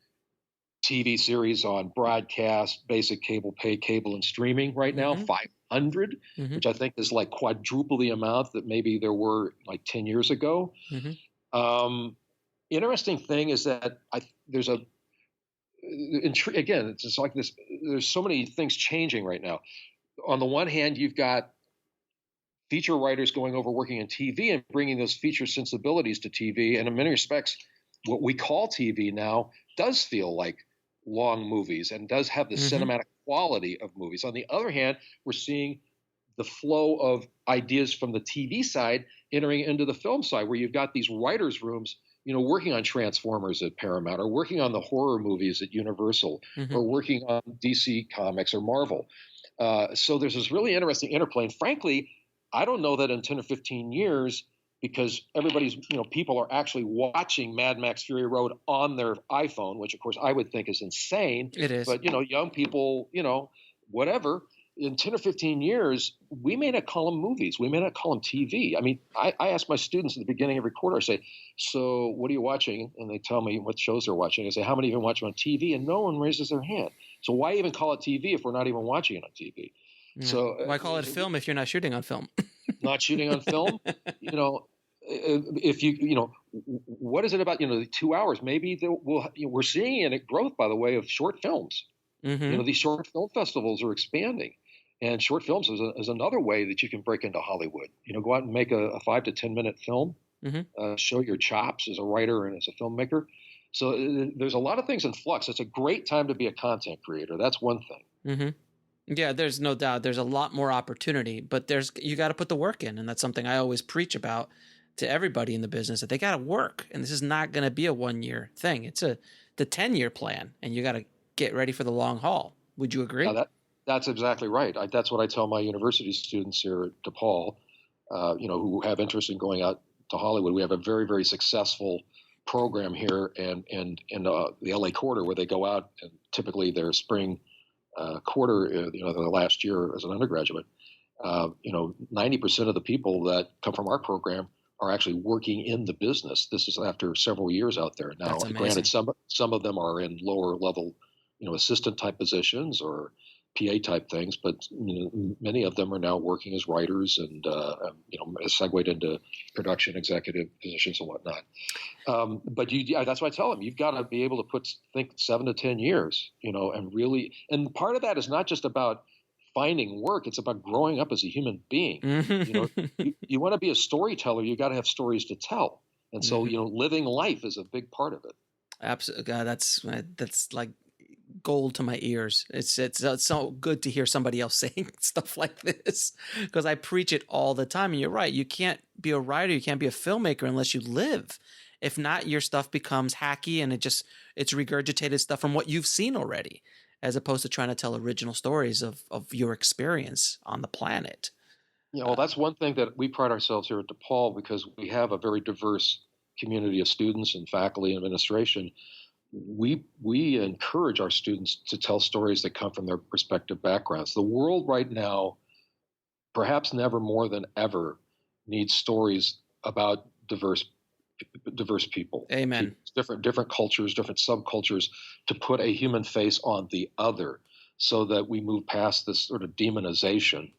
TV series on broadcast, basic cable pay, cable and streaming right now. 500, which I think is like quadruple the amount that maybe there were like 10 years ago. Interesting thing is that there's again, it's just like this. There's so many things changing right now. On the one hand, you've got feature writers going over working in TV and bringing those feature sensibilities to TV. And in many respects, what we call TV now does feel like long movies and does have the cinematic quality of movies. On the other hand, we're seeing the flow of ideas from the TV side entering into the film side, where you've got these writers' rooms, working on Transformers at Paramount, or working on the horror movies at Universal, or working on DC Comics or Marvel. So there's this really interesting interplay. And frankly, I don't know that in 10 or 15 years, because everybody's, people are actually watching Mad Max Fury Road on their iPhone, which of course I would think is insane. It is. But, young people, whatever. In 10 or 15 years, we may not call them movies. We may not call them TV. I mean, I ask my students at the beginning of every quarter, I say, so what are you watching? And they tell me what shows they're watching. I say, how many even watch on TV? And no one raises their hand. So why even call it TV if we're not even watching it on TV? Yeah. So why call it film if you're not shooting on film? Not shooting on film? If what is it about, the 2 hours? Maybe we're seeing a growth, by the way, of short films. These short film festivals are expanding. And short films is another way that you can break into Hollywood. Go out and make a 5 to 10 minute film, show your chops as a writer and as a filmmaker. So there's a lot of things in flux. It's a great time to be a content creator. That's one thing. Yeah, there's no doubt. There's a lot more opportunity, but you got to put the work in. And that's something I always preach about to everybody in the business, that they got to work. And this is not going to be a 1-year thing. It's the 10-year plan, and you got to get ready for the long haul. Would you agree? That's exactly right. That's what I tell my university students here at DePaul, who have interest in going out to Hollywood. We have a very, very successful program here and in the LA quarter, where they go out, and typically their spring quarter, the last year as an undergraduate, 90% of the people that come from our program are actually working in the business. This is after several years out there. Now, granted, some of them are in lower level, assistant type positions or PA type things, but many of them are now working as writers and segued into production executive positions and whatnot. But that's what I tell them. You've got to be able to think 7 to 10 years, and really. And part of that is not just about finding work; it's about growing up as a human being. You want to be a storyteller. You got to have stories to tell, and so living life is a big part of it. Absolutely, God, that's like gold to my ears. It's so good to hear somebody else saying stuff like this, because I preach it all the time. And you're right. You can't be a writer. You can't be a filmmaker unless you live. If not, your stuff becomes hacky and it's regurgitated stuff from what you've seen already, as opposed to trying to tell original stories of your experience on the planet. Well, that's one thing that we pride ourselves here at DePaul, because we have a very diverse community of students and faculty and administration. We encourage our students to tell stories that come from their respective backgrounds. The world right now, perhaps never more than ever, needs stories about diverse people. Amen. Different cultures, different subcultures, to put a human face on the other, so that we move past this sort of demonization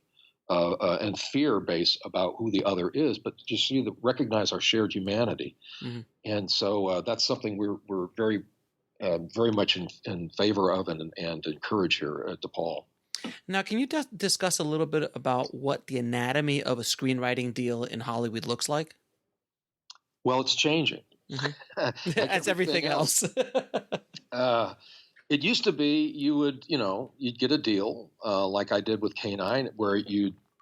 and fear base about who the other is, but just recognize our shared humanity. And so that's something we're very very much in favor of and encourage here at DePaul. Now, can you discuss a little bit about what the anatomy of a screenwriting deal in Hollywood looks like? Well, it's changing. Mhm. like That's everything else. Uh, it used to be you would, you'd get a deal like I did with K9, where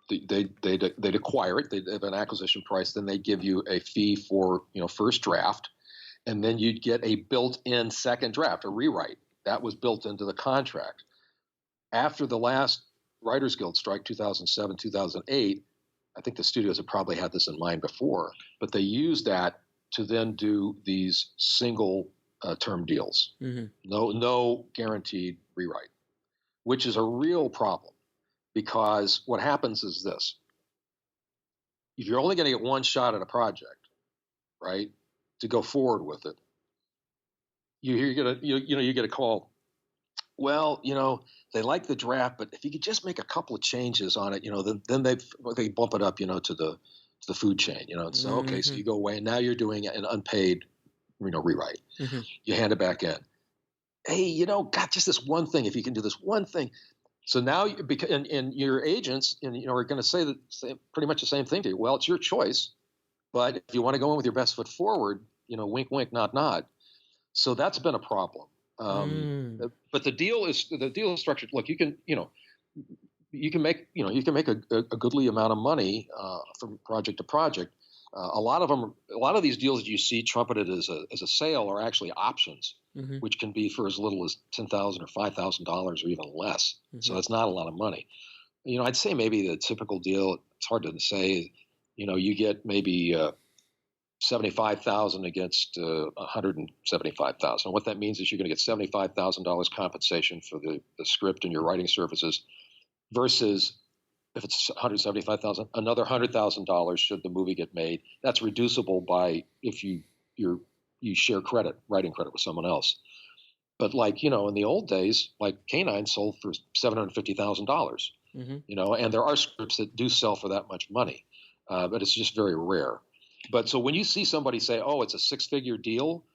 they'd acquire it, they'd have an acquisition price, then they'd give you a fee for first draft, and then you'd get a built-in second draft, a rewrite that was built into the contract. After the last Writers Guild strike, 2007, 2008, I think the studios had probably had this in mind before, but they used that to then do these single term deals. Mhm. No guaranteed rewrite, which is a real problem, because what happens is this: if you're only going to get one shot at a project, right, to go forward with it, you get a call. Well, they like the draft, but if you could just make a couple of changes on it, then they bump it up, to the food chain, and so okay, so you go away, and now you're doing an unpaid, rewrite. Mhm. You hand it back in. Hey, got just this one thing. If you can do this one thing, so now and your agents, are going to say pretty much the same thing to you. Well, it's your choice, but if you want to go in with your best foot forward, wink, wink, nod, nod. So that's been a problem. But the deal is structured. Look, you can make a goodly amount of money from project to project. A lot of these deals that you see trumpeted as a sale are actually options, Mhm. which can be for as little as $10,000 or $5,000 or even less. So Mhm. it's not a lot of money. I'd say maybe the typical deal, it's hard to say. You get maybe 75,000 against 175,000. What that means is you're going to get $75,000 compensation for the script and your writing services, versus if it's 175,000, another $100,000 should the movie get made. That's reducible by if you share writing credit with someone else. But in the old days, like K9 sold for $750,000. Mhm. And there are scripts that do sell for that much money, but it's just very rare. But so when you see somebody say, "Oh, it's a six-figure deal,"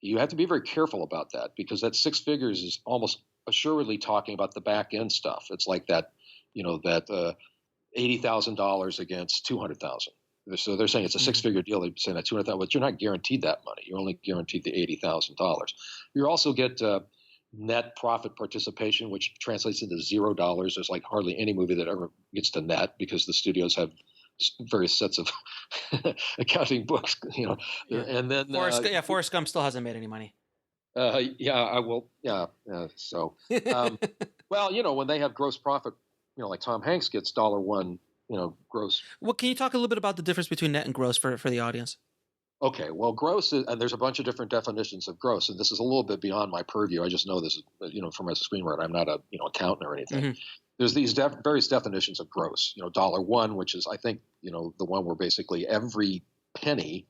you have to be very careful about that, because that six figures is almost assuredly talking about the back end stuff. It's like that, that $80,000 against 200,000. So they're saying it's a six-figure deal. They're saying that 200,000, but you're not guaranteed that money. You're only guaranteed the $80,000. You also get net profit participation, which translates into $0. There's like hardly any movie that ever gets to net, because the studios have various sets of accounting books, and then Forrest Gump still hasn't made any money. I will. Yeah. So, well, when they have gross profit, like Tom Hanks gets $1, gross. Well, can you talk a little bit about the difference between net and gross for the audience? Okay. Well, gross is, and there's a bunch of different definitions of gross, and this is a little bit beyond my purview. I just know this, from as a screenwriter. I'm not a accountant or anything. Mhm. There's these various definitions of gross. $1, which is, I think, the one where basically every penny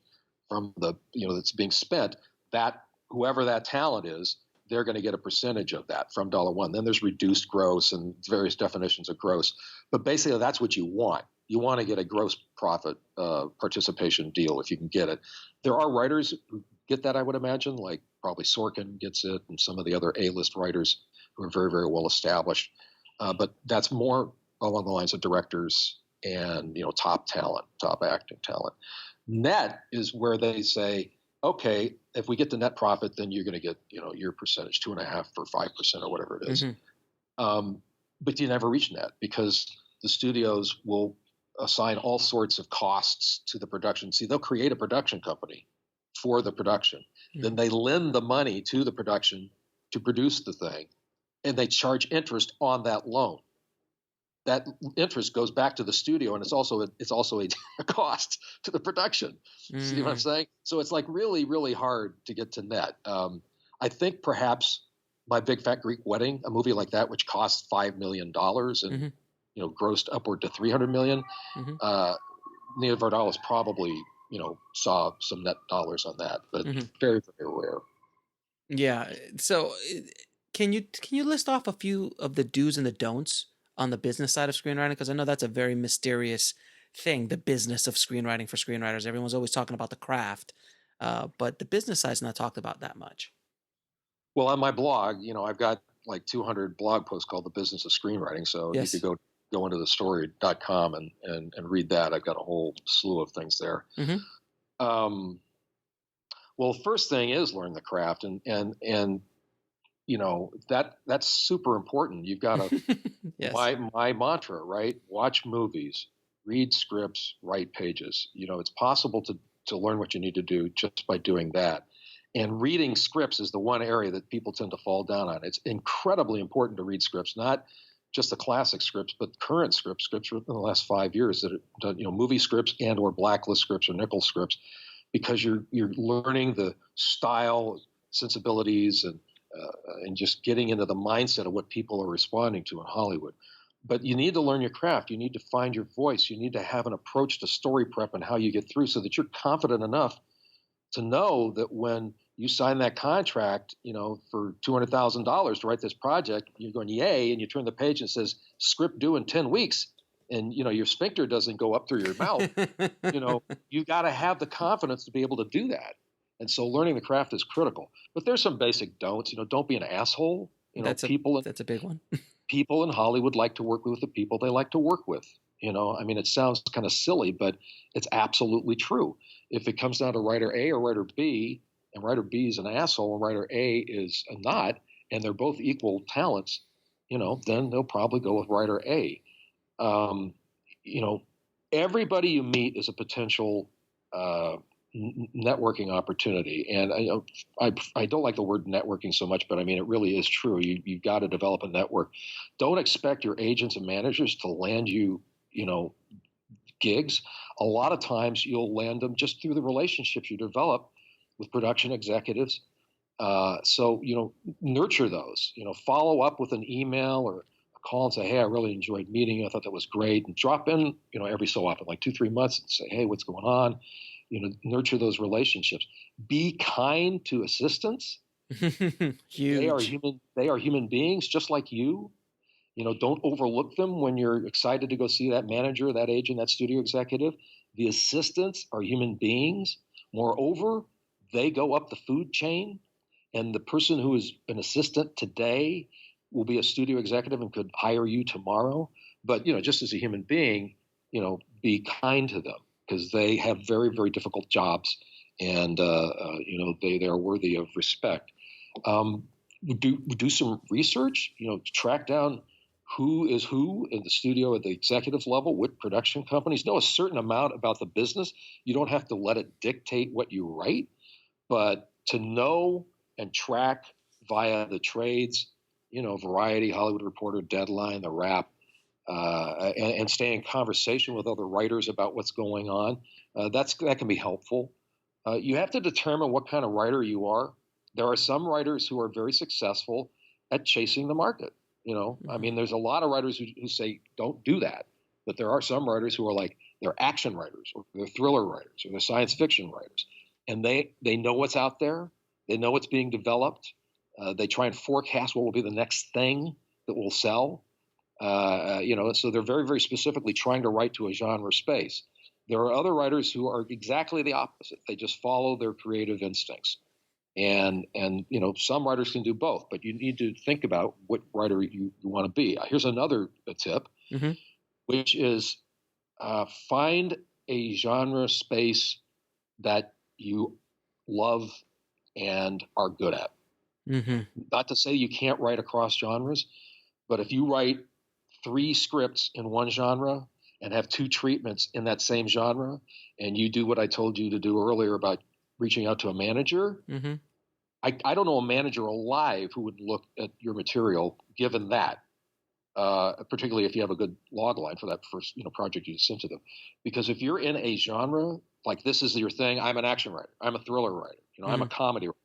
from the that's being spent, that whoever that talent is, they're going to get a percentage of that from $1. Then there's reduced gross and various definitions of gross, but basically that's what you want. You want to get a gross profit participation deal if you can get it. There are writers who get that, I would imagine, like probably Sorkin gets it, and some of the other A-list writers who are very, very well established. But that's more along the lines of directors and top talent, top acting talent. Net is where they say, okay, if we get the net profit, then you're going to get your percentage, 2.5% or 5% or whatever it is. But you never reach net, because the studios will assign all sorts of costs to the production. See, they'll create a production company for the production. Then they lend the money to the production to produce the thing, and they charge interest on that loan. That interest goes back to the studio, and it's also a cost to the production. See what I'm saying? So it's like really, really hard to get to net. I think perhaps My Big Fat Greek Wedding, a movie like that, which cost $5 million and grossed upward to $300 million, Nia Vardalos probably saw some net dollars on that, but it's very, very rare. Yeah. So can you list off a few of the do's and the don'ts on the business side of screenwriting? Because I know that's a very mysterious thing, the business of screenwriting for screenwriters. Everyone's always talking about the craft, but the business side's not talked about that much. Well, on my blog, I've got like 200 blog posts called The Business of Screenwriting. So Yes. you could go into thestory.com and read that. I've got a whole slew of things there. Well, first thing is learn the craft, and that's super important. You've got to Yes. my mantra, right? Watch movies, read scripts, write pages. It's possible to learn what you need to do just by doing that. And reading scripts is the one area that people tend to fall down on. It's incredibly important to read scripts, not just the classic scripts, but current scripts within the last 5 years that are done, movie scripts and or Blacklist scripts or nickel scripts, because you're learning the style, sensibilities, and just getting into the mindset of what people are responding to in Hollywood. But you need to learn your craft. You need to find your voice. You need to have an approach to story prep and how you get through, so that you're confident enough to know that when you sign that contract, for $200,000 to write this project, you're going, yay, and you turn the page and it says script due in 10 weeks. And, your sphincter doesn't go up through your mouth. You got to have the confidence to be able to do that. And so learning the craft is critical. But there's some basic don'ts. Don't be an asshole. That's a big one. People in Hollywood like to work with the people they like to work with. It sounds kind of silly, but it's absolutely true. If it comes down to writer A or writer B, and writer B is an asshole and writer A is not, and they're both equal talents, then they'll probably go with writer A. Everybody you meet is a potential networking opportunity. And I don't like the word networking so much, but it really is true. You've got to develop a network. Don't expect your agents and managers to land you, gigs. A lot of times you'll land them just through the relationships you develop with production executives. So nurture those, follow up with an email or a call and say, hey, I really enjoyed meeting you. I thought that was great. And drop in, every so often, like 2-3 months, and say, hey, what's going on? Nurture those relationships. Be kind to assistants. Huge. They are human beings just like you. Don't overlook them when you're excited to go see that manager, that agent, that studio executive. The assistants are human beings. Moreover, they go up the food chain, and the person who is an assistant today will be a studio executive and could hire you tomorrow. But, just as a human being, be kind to them, because they have very, very difficult jobs, and, they are worthy of respect. Do some research, track down who is who in the studio at the executive level with production companies. Know a certain amount about the business. You don't have to let it dictate what you write, but to know and track via the trades, Variety, Hollywood Reporter, Deadline, The Wrap, and stay in conversation with other writers about what's going on. That can be helpful. You have to determine what kind of writer you are. There are some writers who are very successful at chasing the market. There's a lot of writers who say, don't do that. But there are some writers who are like, they're action writers, or they're thriller writers, or they're science fiction writers. And they know what's out there. They know what's being developed. They try and forecast what will be the next thing that will sell. So they're very, very specifically trying to write to a genre space. There are other writers who are exactly the opposite. They just follow their creative instincts. And some writers can do both, but you need to think about what writer you want to be. Here's another tip, which is find a genre space that you love and are good at. Not to say you can't write across genres, but if you write 3 scripts in one genre and have 2 treatments in that same genre, and you do what I told you to do earlier about reaching out to a manager, I don't know a manager alive who would look at your material given that, particularly if you have a good log line for that first project you sent to them. Because if you're in a genre, like this is your thing, I'm an action writer, I'm a thriller writer, I'm a comedy writer,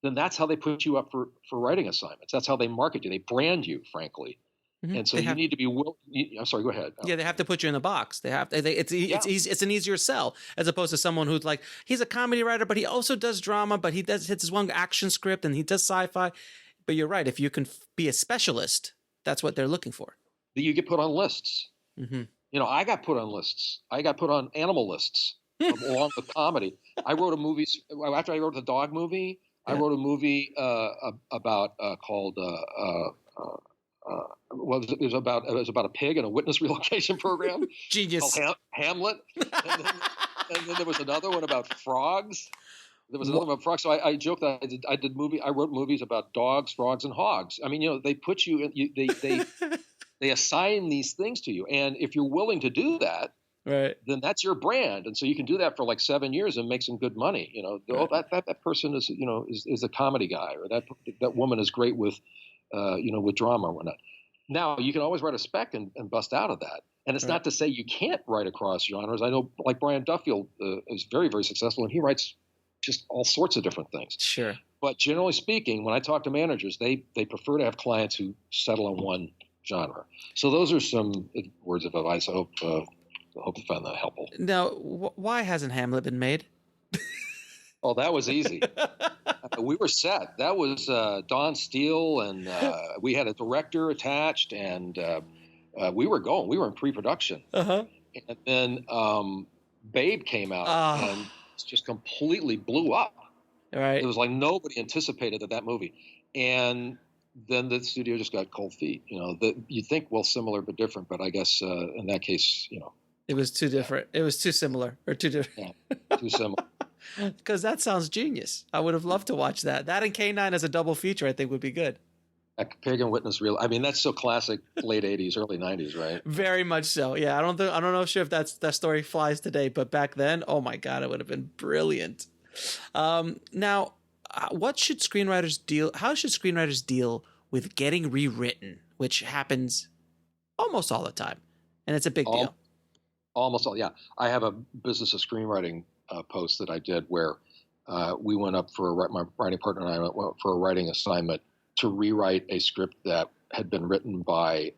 then that's how they put you up for writing assignments. That's how they market you. They brand you, frankly. And so you need to be I'm sorry, go ahead. Yeah, they have to put you in the box. They have to, it's easy, it's an easier sell, as opposed to someone who's like, he's a comedy writer, but he also does drama, but hits his one action script and he does sci-fi. But you're right. If you can be a specialist, that's what they're looking for. You get put on lists. I got put on lists. I got put on animal lists along with comedy. I wrote a movie after I wrote the dog movie. I wrote a movie about called it was about a pig and a witness relocation program. Genius. Called Hamlet. And then there was another one about frogs. There was another one, frog. So I joked that I wrote movies about dogs, frogs, and hogs. I mean, they put you in, they assign these things to you. And if you're willing to do that, Right. then that's your brand. And so you can do that for like 7 years and make some good money. Oh, that person is, is a comedy guy, or that woman is great with, with drama and whatnot. Now you can always write a spec and bust out of that. And it's not to say you can't write across genres. I know like Brian Duffield is very, very successful, and he writes just all sorts of different things. Sure. But generally speaking, when I talk to managers, they prefer to have clients who settle on one genre. So those are some words of advice. I hope you found that helpful. Now, why hasn't Hamlet been made? Oh, that was easy. We were set. That was Don Steele, and we had a director attached, and we were going. We were in pre-production. Uh-huh. And then Babe came out and just completely blew up. Right. It was like nobody anticipated that movie. And then the studio just got cold feet. You think, well, similar but different, but I guess in that case, it was too different. It was too similar or too different. Yeah, too similar. Because that sounds genius. I would have loved to watch that. That and K-9 as a double feature, I think, would be good. Pagan Witness, real. I mean, that's so classic, late '80s, early '90s, right? Very much so. Yeah, I don't know if that story flies today, but back then, oh my God, it would have been brilliant. Now, how should screenwriters deal with getting rewritten, which happens almost all the time, and it's a big deal. Almost all, yeah. I have a business of screenwriting post that I did where we went up my writing partner and I went for a writing assignment to rewrite a script that had been written by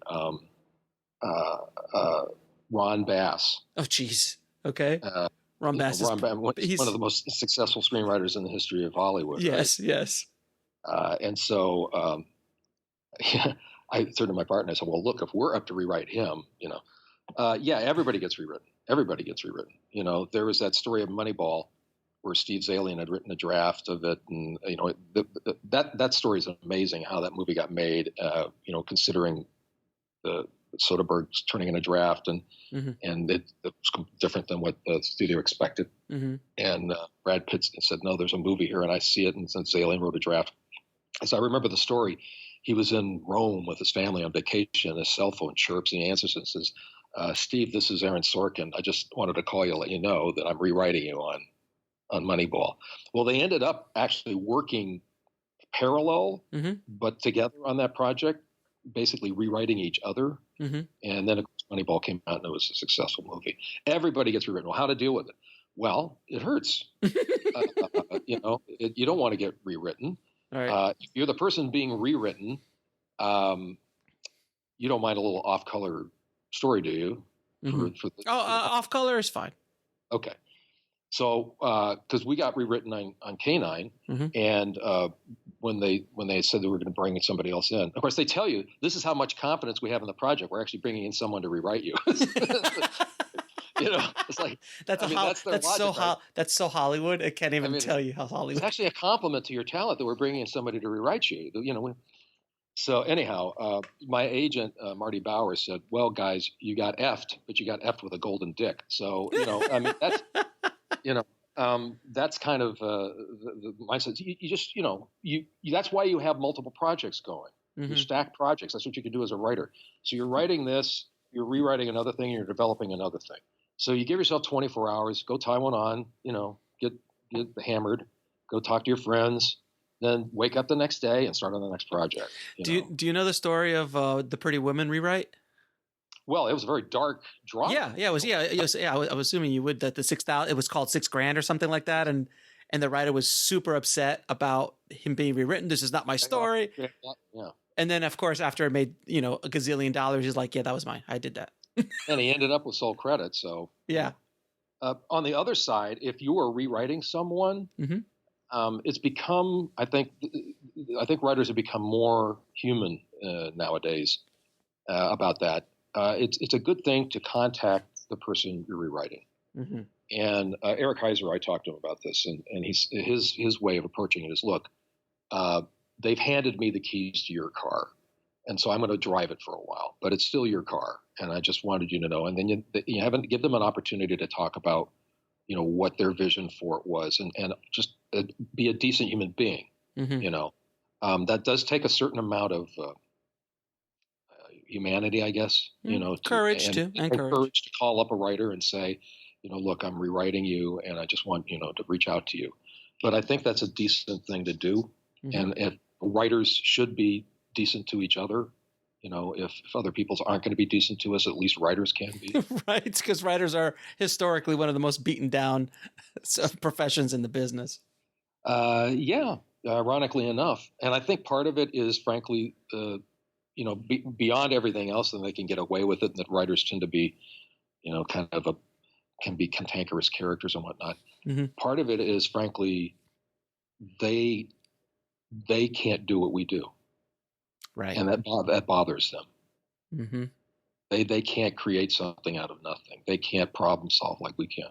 Ron Bass. Oh, geez. Okay. Ron Bass is one of the most successful screenwriters in the history of Hollywood. Yes, right? yes. And so I turned to my partner and I said, well, look, if we're up to rewrite him, everybody gets rewritten. Everybody gets rewritten. There was that story of Moneyball where Steve Zalian had written a draft of it. And, that story is amazing how that movie got made, considering the Soderbergh's turning in a draft and it was different than what the studio expected. Mm-hmm. And Brad Pitt said, no, there's a movie here and I see it. And since Zalian wrote a draft. So I remember the story. He was in Rome with his family on vacation. His cell phone chirps and he answers and says, Steve, this is Aaron Sorkin. I just wanted to call you and let you know that I'm rewriting you on Moneyball. Well, they ended up actually working parallel, but together on that project, basically rewriting each other. Mm-hmm. And then, of course, Moneyball came out and it was a successful movie. Everybody gets rewritten. Well, how to deal with it? Well, it hurts. You don't want to get rewritten. Right. If you're the person being rewritten, you don't mind a little off-color story, do you? Mm-hmm. Off-color is fine. Okay. So, because we got rewritten on K-9, and when they said they were going to bring somebody else in, of course they tell you this is how much confidence we have in the project. We're actually bringing in someone to rewrite you. It's like that's so Hollywood. It can't even tell you how Hollywood. It's actually a compliment to your talent that we're bringing in somebody to rewrite you. So anyhow, my agent Marty Bauer said, "Well, guys, you got effed, but you got effed with a golden dick." So that's. That's kind of the mindset. You just, that's why you have multiple projects going. Mm-hmm. You stack projects. That's what you can do as a writer. So you're writing this, you're rewriting another thing, you're developing another thing. So you give yourself 24 hours, go tie one on, get hammered, go talk to your friends, then wake up the next day and start on the next project. Do you know the story of the Pretty Woman rewrite? Well, it was a very dark drama. Yeah, it was. I was assuming you would that the 6,000. It was called $6,000 or something like that, and the writer was super upset about him being rewritten. This is not my story. Yeah. And then, of course, after it made a gazillion dollars, he's like, "Yeah, that was mine. I did that." And he ended up with sole credit. So yeah. On the other side, if you are rewriting someone, it's become. I think writers have become more human nowadays about that. It's a good thing to contact the person you're rewriting. Mm-hmm. And Eric Heiser, I talked to him about this, and his way of approaching it is, look, they've handed me the keys to your car, and so I'm going to drive it for a while, but it's still your car, and I just wanted you to know. And then you haven't give them an opportunity to talk about, what their vision for it was, and just be a decent human being. Mm-hmm. You know, that does take a certain amount of humanity, I guess. You know, Courage and courage. courage to call up a writer and say, you know, look, I'm rewriting you, and I just want to reach out to you. But I think that's a decent thing to do, Mm-hmm. and if writers should be decent to each other. You know, if other people aren't going to be decent to us, at least writers can be. Right, because writers are historically one of the most beaten down professions in the business. Yeah, ironically enough. And I think part of it is, frankly, beyond everything else, then they can get away with it, and that writers tend to be, can be cantankerous characters and whatnot. Mm-hmm. Part of it is, frankly, they can't do what we do. Right. And that bothers them. Mm-hmm. They can't create something out of nothing. They can't problem solve like we can.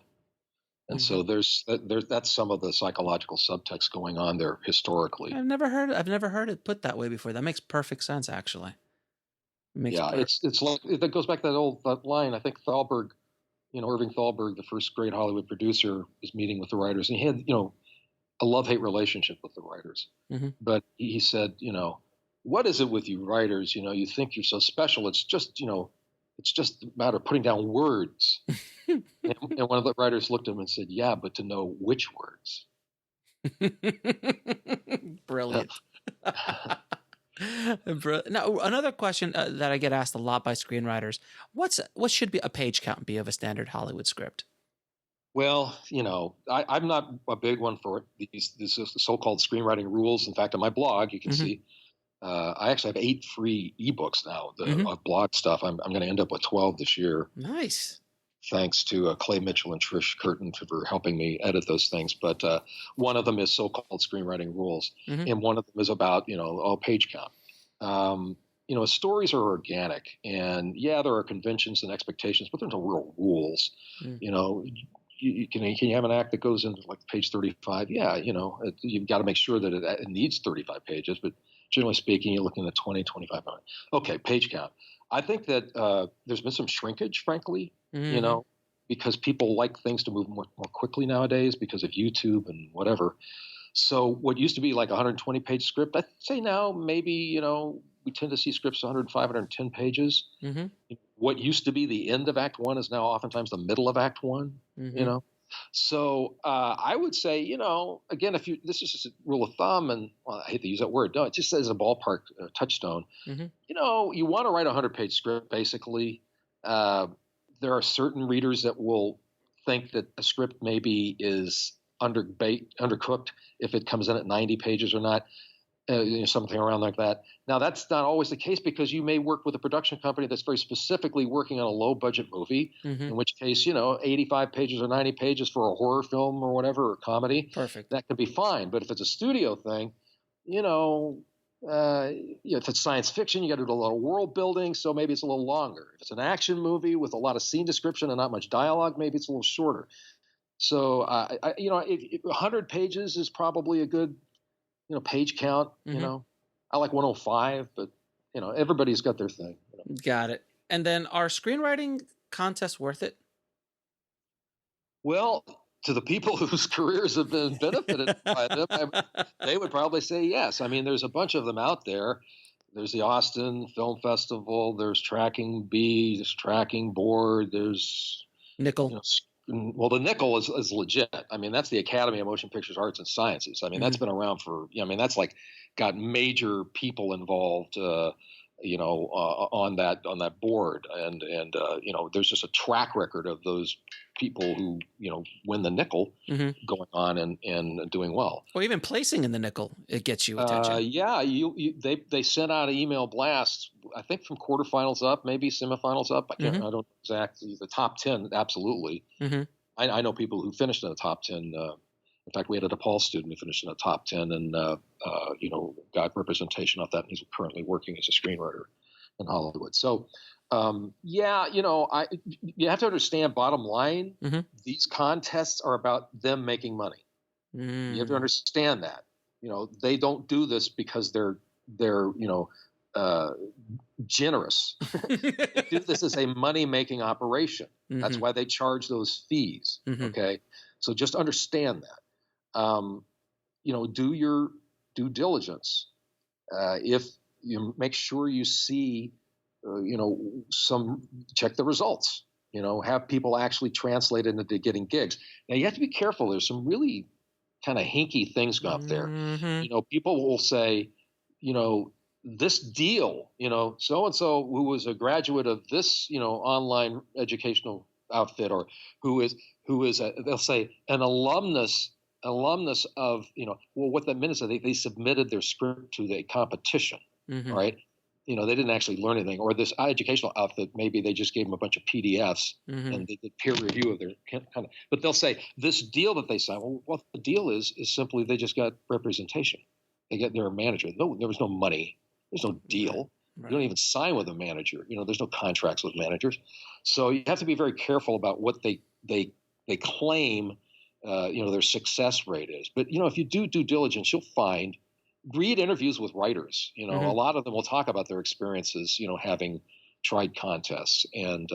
And so that's some of the psychological subtext going on there historically. I've never heard it put that way before. That makes perfect sense, actually. It's like that goes back to that line. I think Thalberg, Irving Thalberg, the first great Hollywood producer, was meeting with the writers, and he had a love-hate relationship with the writers. Mm-hmm. But he said, what is it with you writers? You think you're so special. It's just it's just a matter of putting down words. and one of the writers looked at him and said, yeah, but to know which words. Brilliant. Now, another question that I get asked a lot by screenwriters, what should be a page count be of a standard Hollywood script? Well, I'm not a big one for these so-called screenwriting rules. In fact, on my blog, you can see I actually have 8 free ebooks now of blog stuff. I'm going to end up with 12 this year. Nice. Thanks to Clay Mitchell and Trish Curtin for helping me edit those things. But one of them is so-called screenwriting rules, and one of them is about page count. Stories are organic, and there are conventions and expectations, but there's no real rules. Can you have an act that goes into like page 35? Yeah, you've got to make sure that it needs 35 pages, but generally speaking, you're looking at 20, 25. Okay, page count. I think that there's been some shrinkage, frankly, because people like things to move more quickly nowadays because of YouTube and whatever. So what used to be like a 120-page script, I'd say now maybe, we tend to see scripts 105, 110 pages. Mm-hmm. What used to be the end of Act 1 is now oftentimes the middle of Act 1, So I would say, again, this is just a rule of thumb, and I hate to use that word. No, it just says a ballpark touchstone. Mm-hmm. You want to write a 100-page script, basically. There are certain readers that will think that a script maybe is undercooked if it comes in at 90 pages or not. Something around like that. Now, that's not always the case because you may work with a production company that's very specifically working on a low-budget movie, in which case, 85 pages or 90 pages for a horror film or whatever, or comedy. Perfect. That could be fine. But if it's a studio thing, if it's science fiction, you got to do a lot of world building, so maybe it's a little longer. If it's an action movie with a lot of scene description and not much dialogue, maybe it's a little shorter. So, 100 pages is probably a good page count, I like 105, but everybody's got their thing. Got it. And then are screenwriting contests worth it? Well, to the people whose careers have been benefited by them, they would probably say yes. I mean, there's a bunch of them out there. There's the Austin Film Festival. There's Tracking B. There's Tracking Board. There's Nickel. Well, the Nickel is legit. I mean, that's the Academy of Motion Pictures Arts and Sciences. I mean, that's been around for, that's like got major people involved, on that board. And there's just a track record of those people who, win the Nickel going on and doing well. Or even placing in the Nickel, it gets you attention. They sent out email blasts, I think from quarterfinals up, maybe semifinals up. I don't know exactly. The top 10, absolutely. Mm-hmm. I know people who finished in the top 10. In fact, we had a DePaul student who finished in the top 10 and, got representation off that. And he's currently working as a screenwriter in Hollywood. So, you have to understand, bottom line, these contests are about them making money. You have to understand that. They don't do this because they're generous. They do this as a money-making operation. That's why they charge those fees. Okay, so just understand that. do your due diligence. If you make sure you see, check the results. Have people actually translate into getting gigs. Now you have to be careful. There's some really kind of hinky things up there. Mm-hmm. People will say, this deal, so and so who was a graduate of this, online educational outfit, or who is they'll say an alumnus of, well, what that means is they submitted their script to the competition, Mm-hmm. right? They didn't actually learn anything. Or this educational outfit, maybe they just gave them a bunch of PDFs Mm-hmm. and they did peer review of their but they'll say this deal that they signed. Well, what the deal is simply they just got representation. They get their manager. No, there was no money. There's no deal. Right. You don't even sign with a manager. There's no contracts with managers. So you have to be very careful about what they claim, their success rate is. But, if you do due diligence, you'll find, read interviews with writers. Mm-hmm. A lot of them will talk about their experiences, having tried contests. And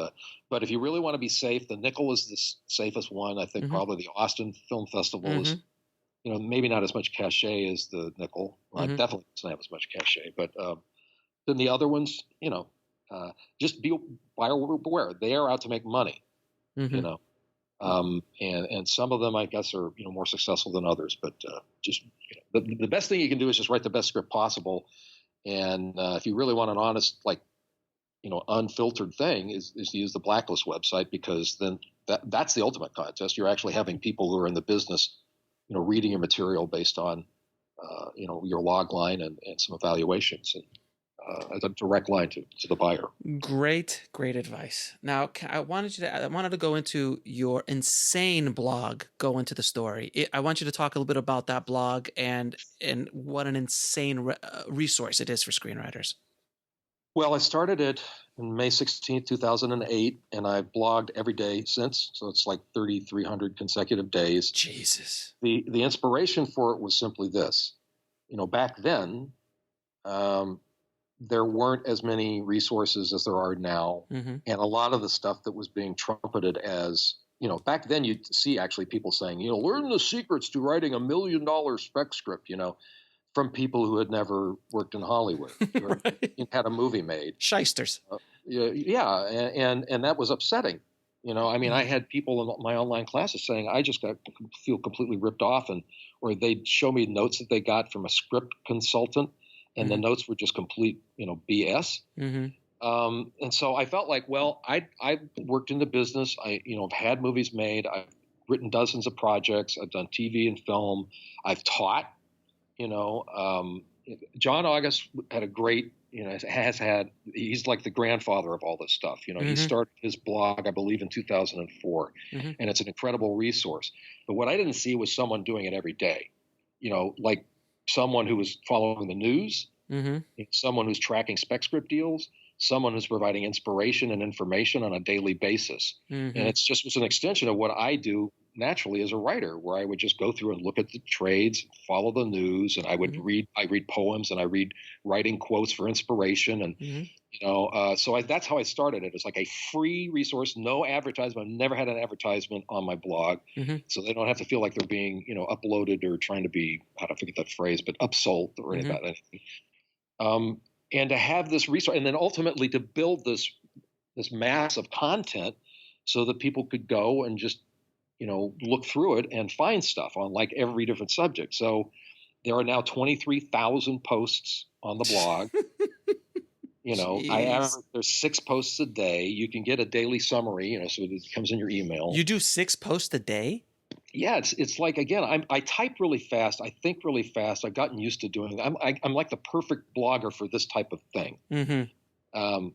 but if you really want to be safe, the Nickel is the safest one. I think Mm-hmm. probably the Austin Film Festival is, maybe not as much cachet as the Nickel. Well, Mm-hmm. it definitely doesn't have as much cachet. But then the other ones, just be buyer beware. They are out to make money. Mm-hmm. And some of them, I guess, are more successful than others. But just the best thing you can do is just write the best script possible. And if you really want an honest, unfiltered thing, is to use the Blacklist website, because then that's the ultimate contest. You're actually having people who are in the business, reading your material based on, your log line and some evaluations. And as a direct line to the buyer. Great advice. Now, I wanted to go into your insane blog, Go Into the Story. I want you to talk a little bit about that blog and what an insane resource it is for screenwriters. Well, I started it on May 16th, 2008, and I've blogged every day since. So it's like 3,300 consecutive days. Jesus. The inspiration for it was simply this. Back then, there weren't as many resources as there are now. Mm-hmm. And a lot of the stuff that was being trumpeted as, back then you'd see actually people saying, learn the secrets to writing $1 million spec script, from people who had never worked in Hollywood or Right. had a movie made. Shysters. Yeah. And that was upsetting. I had people in my online classes saying, I just feel completely ripped off, or they'd show me notes that they got from a script consultant, and the notes were just complete, BS. Mm-hmm. And so I felt like, well, I worked in the business. I've had movies made. I've written dozens of projects. I've done TV and film. I've taught. John August had a great, he's like the grandfather of all this stuff. He started his blog, I believe, in 2004, and it's an incredible resource. But what I didn't see was someone doing it every day, like someone who was following the news, someone who's tracking spec script deals, someone who's providing inspiration and information on a daily basis. And it's just was an extension of what I do naturally as a writer, where I would just go through and look at the trades, follow the news, and I read poems, and I read writing quotes for inspiration. And, so that's how I started it. It's like a free resource, no advertisement. I've never had an advertisement on my blog. So they don't have to feel like they're being, uploaded or trying to be, I don't forget that phrase, but upsold or anything about anything. And to have this resource, and then ultimately to build this mass of content so that people could go and just, look through it and find stuff on like every different subject. So there are now 23,000 posts on the blog. There's 6 posts a day. You can get a daily summary, so it comes in your email. You do 6 posts a day? Yeah, it's like, again, I type really fast. I think really fast. I've gotten used to doing it. I'm like the perfect blogger for this type of thing.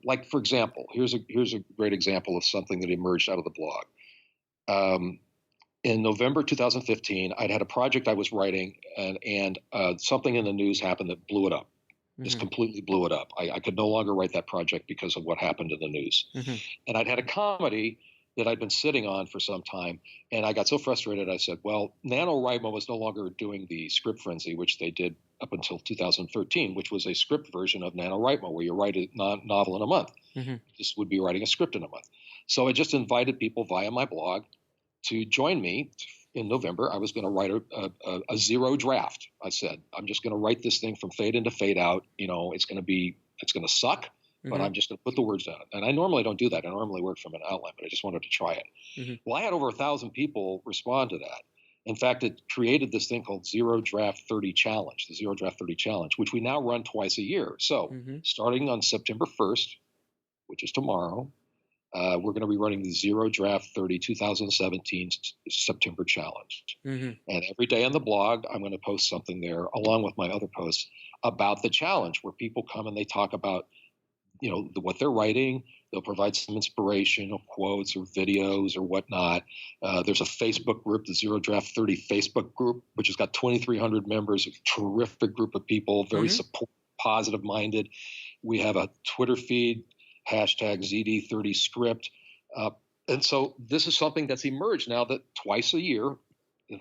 Like, for example, here's a great example of something that emerged out of the blog. In November 2015, I'd had a project I was writing, and something in the news happened that blew it up. Just completely blew it up. I could no longer write that project because of what happened in the news. And I'd had a comedy that I'd been sitting on for some time, and I got so frustrated, I said, well, NaNoWriMo was no longer doing the Script Frenzy, which they did up until 2013, which was a script version of NaNoWriMo, where you write a novel in a month. This would be writing a script in a month. So I just invited people via my blog to join me in November, I was going to write a zero draft. I said, I'm just going to write this thing from fade in to fade out. It's going to suck, but I'm just going to put the words down. And I normally don't do that. I normally work from an outline, but I just wanted to try it. Well, I had over 1,000 people respond to that. In fact, it created this thing called Zero Draft 30 Challenge, the Zero Draft 30 Challenge, which we now run twice a year. So starting on September 1st, which is tomorrow, we're going to be running the Zero Draft 30 2017 September Challenge. And every day on the blog, I'm going to post something there along with my other posts about the challenge, where people come and they talk about, what they're writing. They'll provide some inspirational quotes or videos or whatnot. There's a Facebook group, the Zero Draft 30 Facebook group, which has got 2,300 members, a terrific group of people, very supportive, positive-minded. We have a Twitter feed, hashtag ZD30script. And so this is something that's emerged now that twice a year,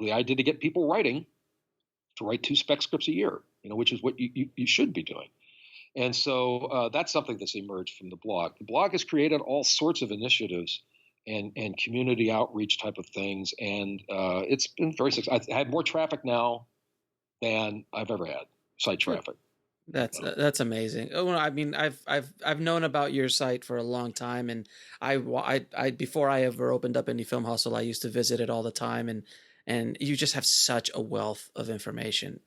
the idea to get people writing, to write 2 spec scripts a year, which is what you should be doing. And so that's something that's emerged from the blog. The blog has created all sorts of initiatives and community outreach type of things, and it's been very successful. I have more traffic now than I've ever had, site traffic. That's amazing. Oh, I mean, I've known about your site for a long time, and I before I ever opened up Indie Film Hustle, I used to visit it all the time, and you just have such a wealth of information.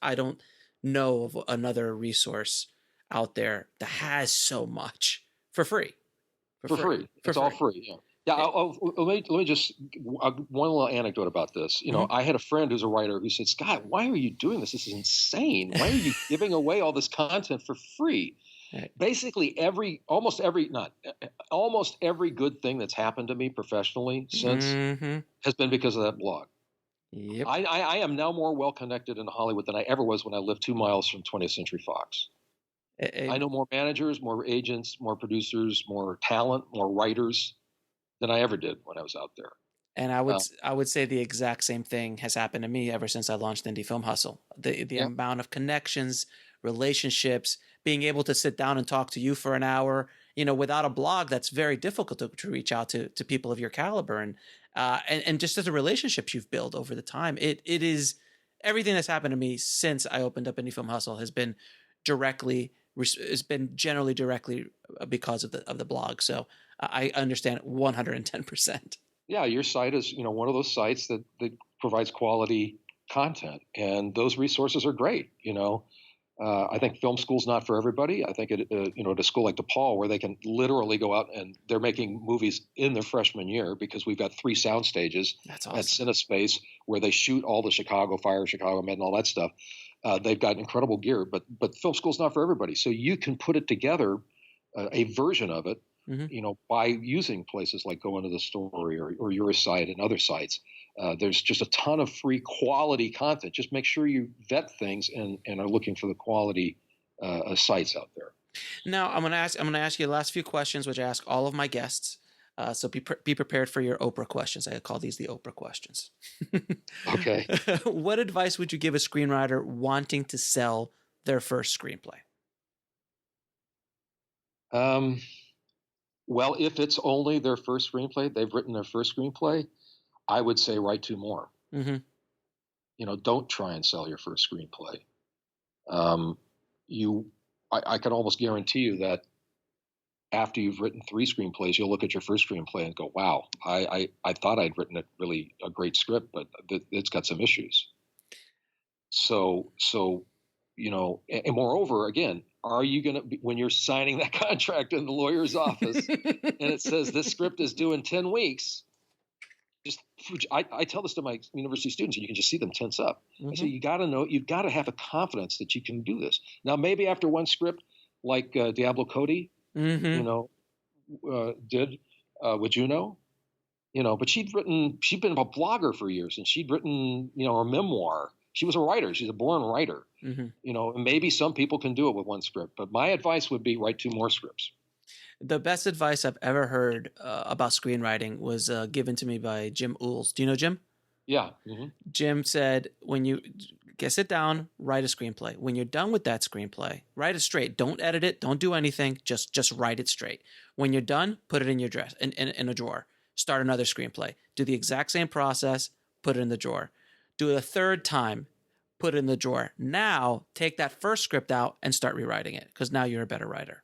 I don't know of another resource out there that has so much for free. For free. It's all free. Yeah. Yeah. Let me just one little anecdote about this. I had a friend who's a writer who said, "Scott, why are you doing this? This is insane. Why are you giving away all this content for free?" Right. Basically, almost every good thing that's happened to me professionally since has been because of that blog. Yep. I am now more well-connected in Hollywood than I ever was when I lived 2 miles from 20th Century Fox. I know more managers, more agents, more producers, more talent, more writers than I ever did when I was out there. And I would say the exact same thing has happened to me ever since I launched Indie Film Hustle. The amount of connections, relationships, being able to sit down and talk to you for an hour, without a blog, that's very difficult to reach out to people of your caliber. And just as the relationships you've built over the time, it is everything that's happened to me since I opened up Indie Film Hustle has been generally directly because of the blog. So I understand 110%. Yeah, your site is one of those sites that provides quality content, and those resources are great. I think film school's not for everybody. I think at a school like DePaul, where they can literally go out and they're making movies in their freshman year, because we've got 3 sound stages at CineSpace where they shoot all the Chicago Fire, Chicago Med, and all that stuff. They've got incredible gear, but film school's not for everybody. So you can put it together, a version of it, by using places like Go Into the Story or your site and other sites. There's just a ton of free quality content. Just make sure you vet things and are looking for the quality sites out there. Now I'm going to ask you the last few questions, which I ask all of my guests. So be prepared for your Oprah questions. I call these the Oprah questions. Okay. What advice would you give a screenwriter wanting to sell their first screenplay? Well, if it's only their first screenplay, they've written their first screenplay, I would say write 2 more. Don't try and sell your first screenplay. I can almost guarantee you that after you've written 3 screenplays, you'll look at your first screenplay and go, "Wow, I thought I'd written a great script, but it's got some issues." So and moreover, again, are you going to, when you're signing that contract in the lawyer's office and it says this script is due in 10 weeks, I tell this to my university students, and you can just see them tense up. I say, you've got to have a confidence that you can do this. Now, maybe after one script, like Diablo Cody, did with Juno, but she'd been a blogger for years, and she'd written, a memoir. She was a writer. She's a born writer. And maybe some people can do it with one script, but my advice would be write 2 more scripts. The best advice I've ever heard about screenwriting was given to me by Jim Uhls. Do you know Jim? Yeah. Jim said, when you sit down, write a screenplay. When you're done with that screenplay, write it straight. Don't edit it. Don't do anything. Just write it straight. When you're done, put it in your in a drawer. start another screenplay. Do the exact same process, put it in the drawer. Do it a third time, put it in the drawer. Now take that first script out and start rewriting it, because now you're a better writer.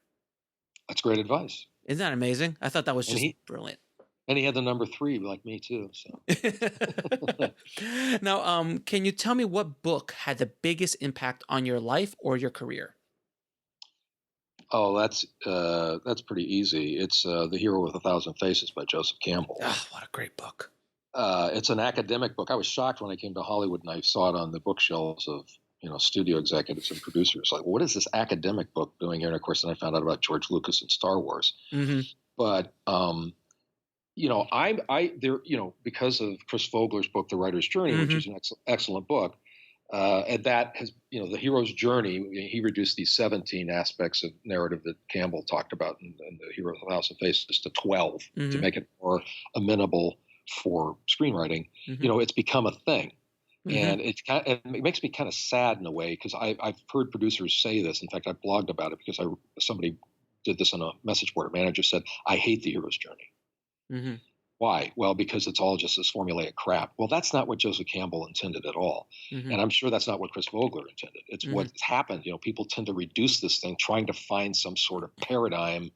That's great advice. Isn't that amazing? I thought that was just brilliant. And he had the number 3 like me too. So now, can you tell me what book had the biggest impact on your life or your career? Oh, that's pretty easy. It's The Hero with a Thousand Faces by Joseph Campbell. Oh, what a great book. It's an academic book. I was shocked when I came to Hollywood and I saw it on the bookshelves of studio executives and producers. Like, what is this academic book doing here? And of course, then I found out about George Lucas and Star Wars. Mm-hmm. But because of Chris Vogler's book, The Writer's Journey, Mm-hmm. which is an excellent book, and that has, the hero's journey, he reduced these 17 aspects of narrative that Campbell talked about in The Hero with a Thousand Faces to 12 Mm-hmm. to make it more amenable for screenwriting. Mm-hmm. It's become a thing. Mm-hmm. And it makes me kind of sad in a way, because I've heard producers say this. In fact, I blogged about it because somebody did this on a message board. A manager said, "I hate the hero's journey." Mm-hmm. Why? Well, because it's all just this formulaic crap. Well, that's not what Joseph Campbell intended at all. Mm-hmm. And I'm sure that's not what Chris Vogler intended. It's Mm-hmm. what's happened. People tend to reduce this thing, trying to find some sort of paradigm,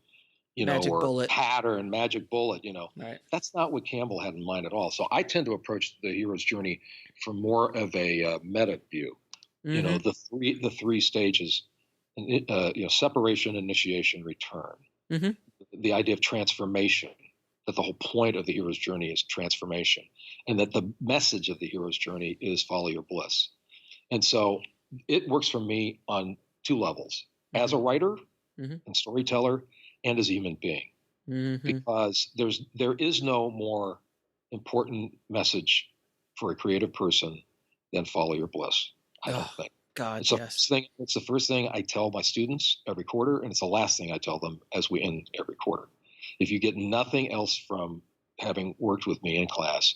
Magic or bullet. pattern, magic bullet, Right. That's not what Campbell had in mind at all. So I tend to approach the hero's journey from more of a meta view. Mm-hmm. The three stages, separation, initiation, return. Mm-hmm. The idea of transformation, that the whole point of the hero's journey is transformation, and that the message of the hero's journey is follow your bliss. And so it works for me on 2 levels: as a writer Mm-hmm. and storyteller, and as a human being. Mm-hmm. Because there is no more important message for a creative person than follow your bliss. I don't think. God, It's yes. it's the first thing I tell my students every quarter, and it's the last thing I tell them as we end every quarter. If you get nothing else from having worked with me in class,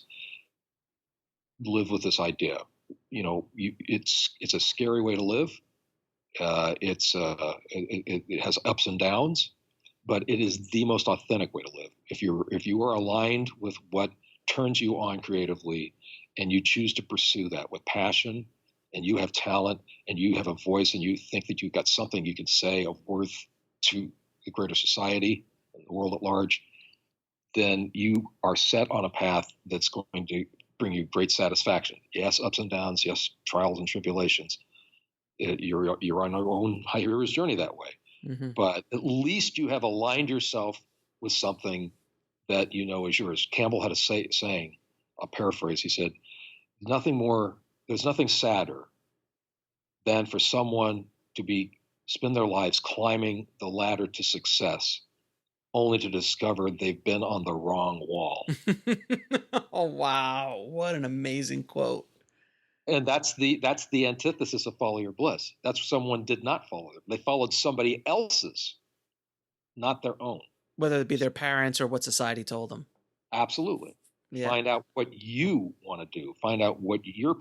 live with this idea. It's a scary way to live. It has ups and downs, but it is the most authentic way to live. If you are aligned with what turns you on creatively, and you choose to pursue that with passion, and you have talent, and you have a voice, and you think that you've got something you can say of worth to the greater society and the world at large, then you are set on a path that's going to bring you great satisfaction. Yes, ups and downs. Yes, trials and tribulations. You're on your own hero's journey that way. Mm-hmm. But at least you have aligned yourself with something that is yours. Campbell had a saying, I'll paraphrase. He said, there's nothing sadder than for someone to spend their lives climbing the ladder to success, only to discover they've been on the wrong wall. Oh, wow. What an amazing quote. And that's the antithesis of follow your bliss. That's someone did not follow it. They followed somebody else's, not their own. Whether it be their parents or what society told them. Absolutely. Yeah. Find out what you want to do. Find out what your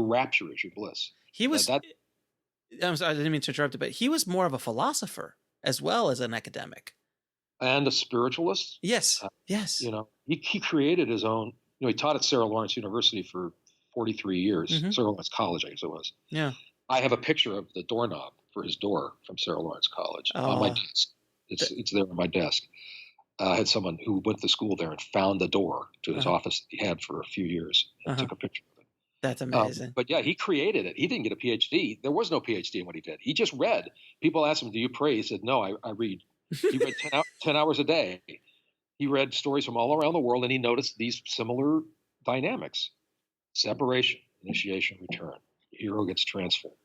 rapture is, your bliss. He was, I'm sorry, I didn't mean to interrupt you, but he was more of a philosopher as well as an academic. And a spiritualist. Yes. Yes. He created his own, he taught at Sarah Lawrence University for 43 years. Mm-hmm. Sarah Lawrence College, I guess it was. Yeah. I have a picture of the doorknob for his door from Sarah Lawrence College on my desk. It's there on my desk. I had someone who went to school there and found the door to his office that he had for a few years and took a picture of it. That's amazing. But yeah, he created it. He didn't get a PhD. There was no PhD in what he did. He just read. People asked him, "Do you pray?" He said, "No, I read." He read 10 hours a day. He read stories from all around the world, and he noticed these similar dynamics: separation, initiation, return. The hero gets transformed.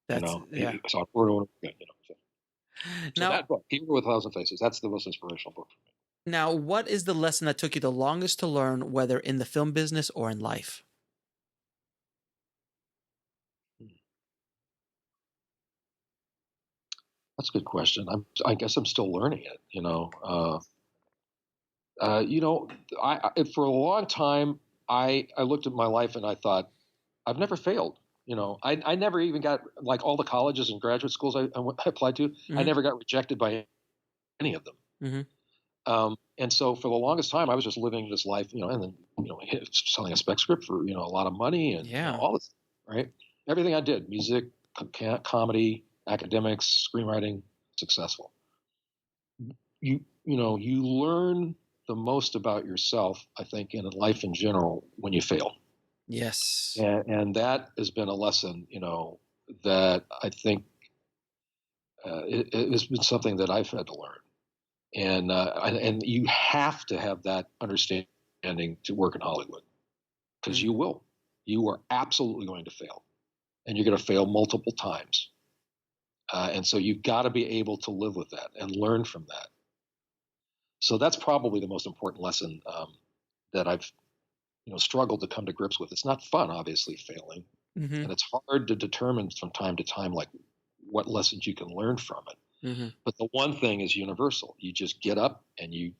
He saw it over and over again. So now, that book, Hero with a Thousand Faces, that's the most inspirational book for me. Now, what is the lesson that took you the longest to learn, whether in the film business or in life? That's a good question. I guess I'm still learning it. For a long time, I looked at my life and I thought, I've never failed. I never even got, like, all the colleges and graduate schools I applied to. Mm-hmm. I never got rejected by any of them. Mm-hmm. And so for the longest time, I was just living this life, and then, selling a spec script for, a lot of money and all this, right? Everything I did, music, comedy, academics, screenwriting, successful. You learn the most about yourself, I think, in life in general when you fail. Yes. And that has been a lesson, that I think it has been something that I've had to learn. And you have to have that understanding to work in Hollywood, because you will. You are absolutely going to fail, and you're going to fail multiple times. And so you've got to be able to live with that and learn from that. So that's probably the most important lesson that I've struggled to come to grips with. It's not fun, obviously, failing, and it's hard to determine from time to time, like, what lessons you can learn from it. But the one thing is universal. You just get up and you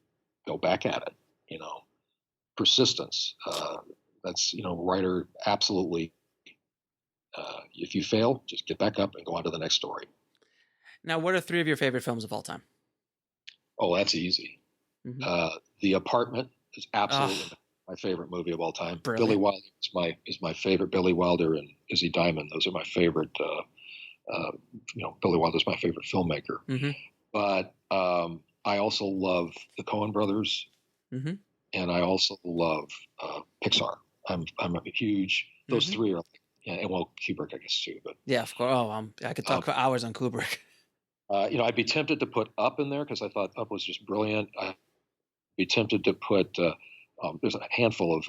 go back at it. Persistence. That's, writer, absolutely. If you fail, just get back up and go on to the next story. Now, what are 3 of your favorite films of all time? Oh, that's easy. The Apartment is absolutely my favorite movie of all time. Brilliant. Billy Wilder is my favorite. Billy Wilder and Izzy Diamond, those are my favorite. Billy Wilder's my favorite filmmaker. But I also love the Coen brothers, and I also love Pixar. I'm a huge. Those 3 are, and Kubrick, I guess, too. But yeah, of course. Oh, I could talk for hours on Kubrick. I'd be tempted to put Up in there because I thought Up was just brilliant. I'd be tempted to put. There's a handful of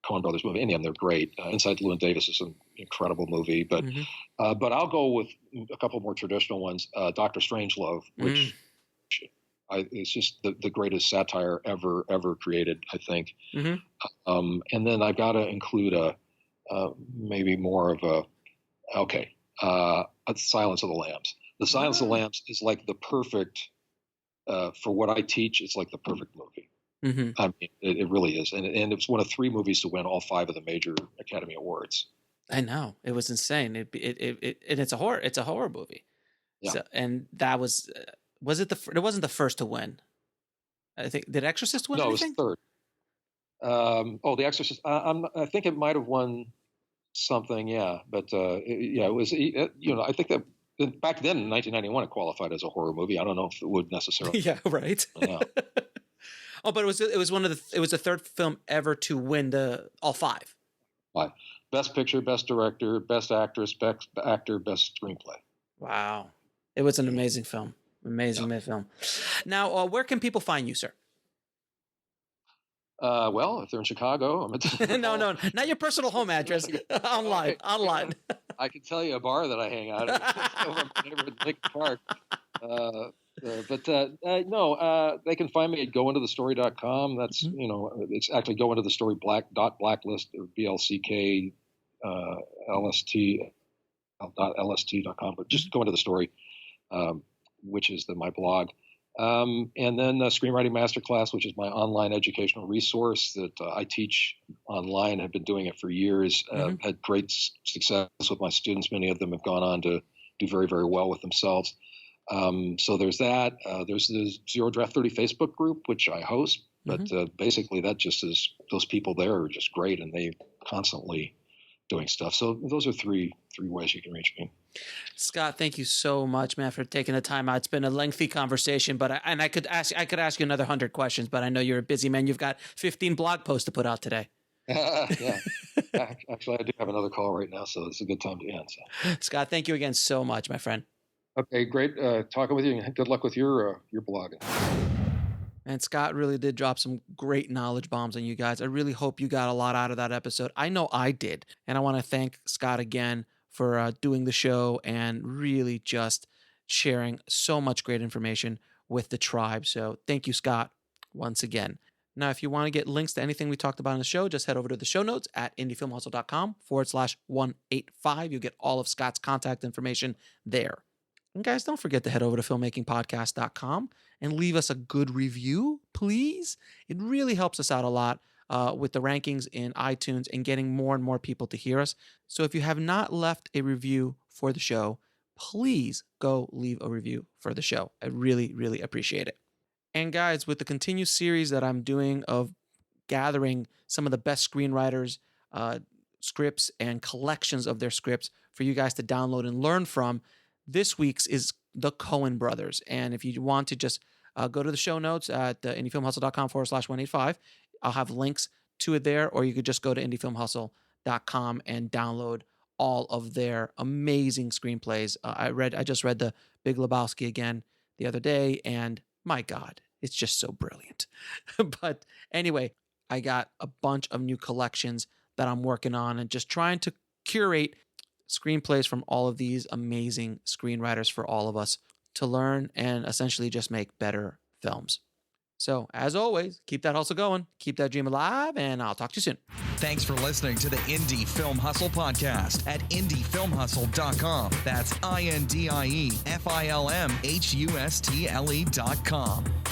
Coen brothers movie. Any of them, they're great. Inside Llewyn Davis is an incredible movie, but I'll go with a couple more traditional ones. Dr. Strangelove, which it's just the greatest satire ever created, I think. And then I've got to include maybe more of Silence of the Lambs. The Silence of the Lambs is like the perfect for what I teach. It's like the perfect movie. I mean, it really is, and it was one of 3 movies to win all 5 of the major Academy Awards. I know, it was insane. And it's a horror. It's a horror movie. Yeah. So, and that was it it wasn't the first to win. I think, did Exorcist win? No, anything? It was 3rd. The Exorcist. I think it might have won something. Yeah, but it was. I think that back then in 1991 it qualified as a horror movie. I don't know if it would necessarily. Yeah. Right. Yeah. Oh, but it was the 3rd film ever to win all 5. 5. Best Picture, Best Director, Best Actress, Best Actor, Best Screenplay. Wow. It was an amazing film. Amazing film. Now, where can people find you, sir? Well, if they're in Chicago, I'm at No, not your personal home address. Online. I can tell you a bar that I hang out at over in my neighborhood, Lincoln Park. They can find me at gointothestory.com. That's, it's actually gointothestory.blacklist or BLCK LST.com, but just go into the story, which is my blog. And then Screenwriting Masterclass, which is my online educational resource that I teach online. I've been doing it for years. Had great success with my students. Many of them have gone on to do very, very well with themselves. So there's that. There's the Zero Draft 30 Facebook group, which I host. But basically, that just is, those people there are just great, and they constantly doing stuff. So those are three ways you can reach me. Scott, thank you so much, man, for taking the time out. It's been a lengthy conversation, but I could ask you another 100 questions, but I know you're a busy man. You've got 15 blog posts to put out today. Yeah. Actually, I do have another call right now, so it's a good time to end. So. Scott, thank you again so much, my friend. Okay, great talking with you, and good luck with your blogging. And Scott really did drop some great knowledge bombs on you guys. I really hope you got a lot out of that episode. I know I did. And I want to thank Scott again for doing the show and really just sharing so much great information with the tribe. So thank you, Scott, once again. Now, if you want to get links to anything we talked about in the show, just head over to the show notes at indiefilmhustle.com/185. You'll get all of Scott's contact information there. And guys, don't forget to head over to filmmakingpodcast.com and leave us a good review, please. It really helps us out a lot with the rankings in iTunes and getting more and more people to hear us. So if you have not left a review for the show, please go leave a review for the show. I really, really appreciate it. And guys, with the continued series that I'm doing of gathering some of the best screenwriters, scripts, and collections of their scripts for you guys to download and learn from, this week's is the Coen brothers. And if you want to just go to the show notes at indiefilmhustle.com/185, I'll have links to it there, or you could just go to indiefilmhustle.com and download all of their amazing screenplays. I just read The Big Lebowski again the other day, and my God, it's just so brilliant. But anyway, I got a bunch of new collections that I'm working on and just trying to curate screenplays from all of these amazing screenwriters for all of us to learn and essentially just make better films. So, as always, keep that hustle going, keep that dream alive, and I'll talk to you soon. Thanks for listening to the Indie Film Hustle podcast at indiefilmhustle.com. That's INDIEFILMHUSTLE.com.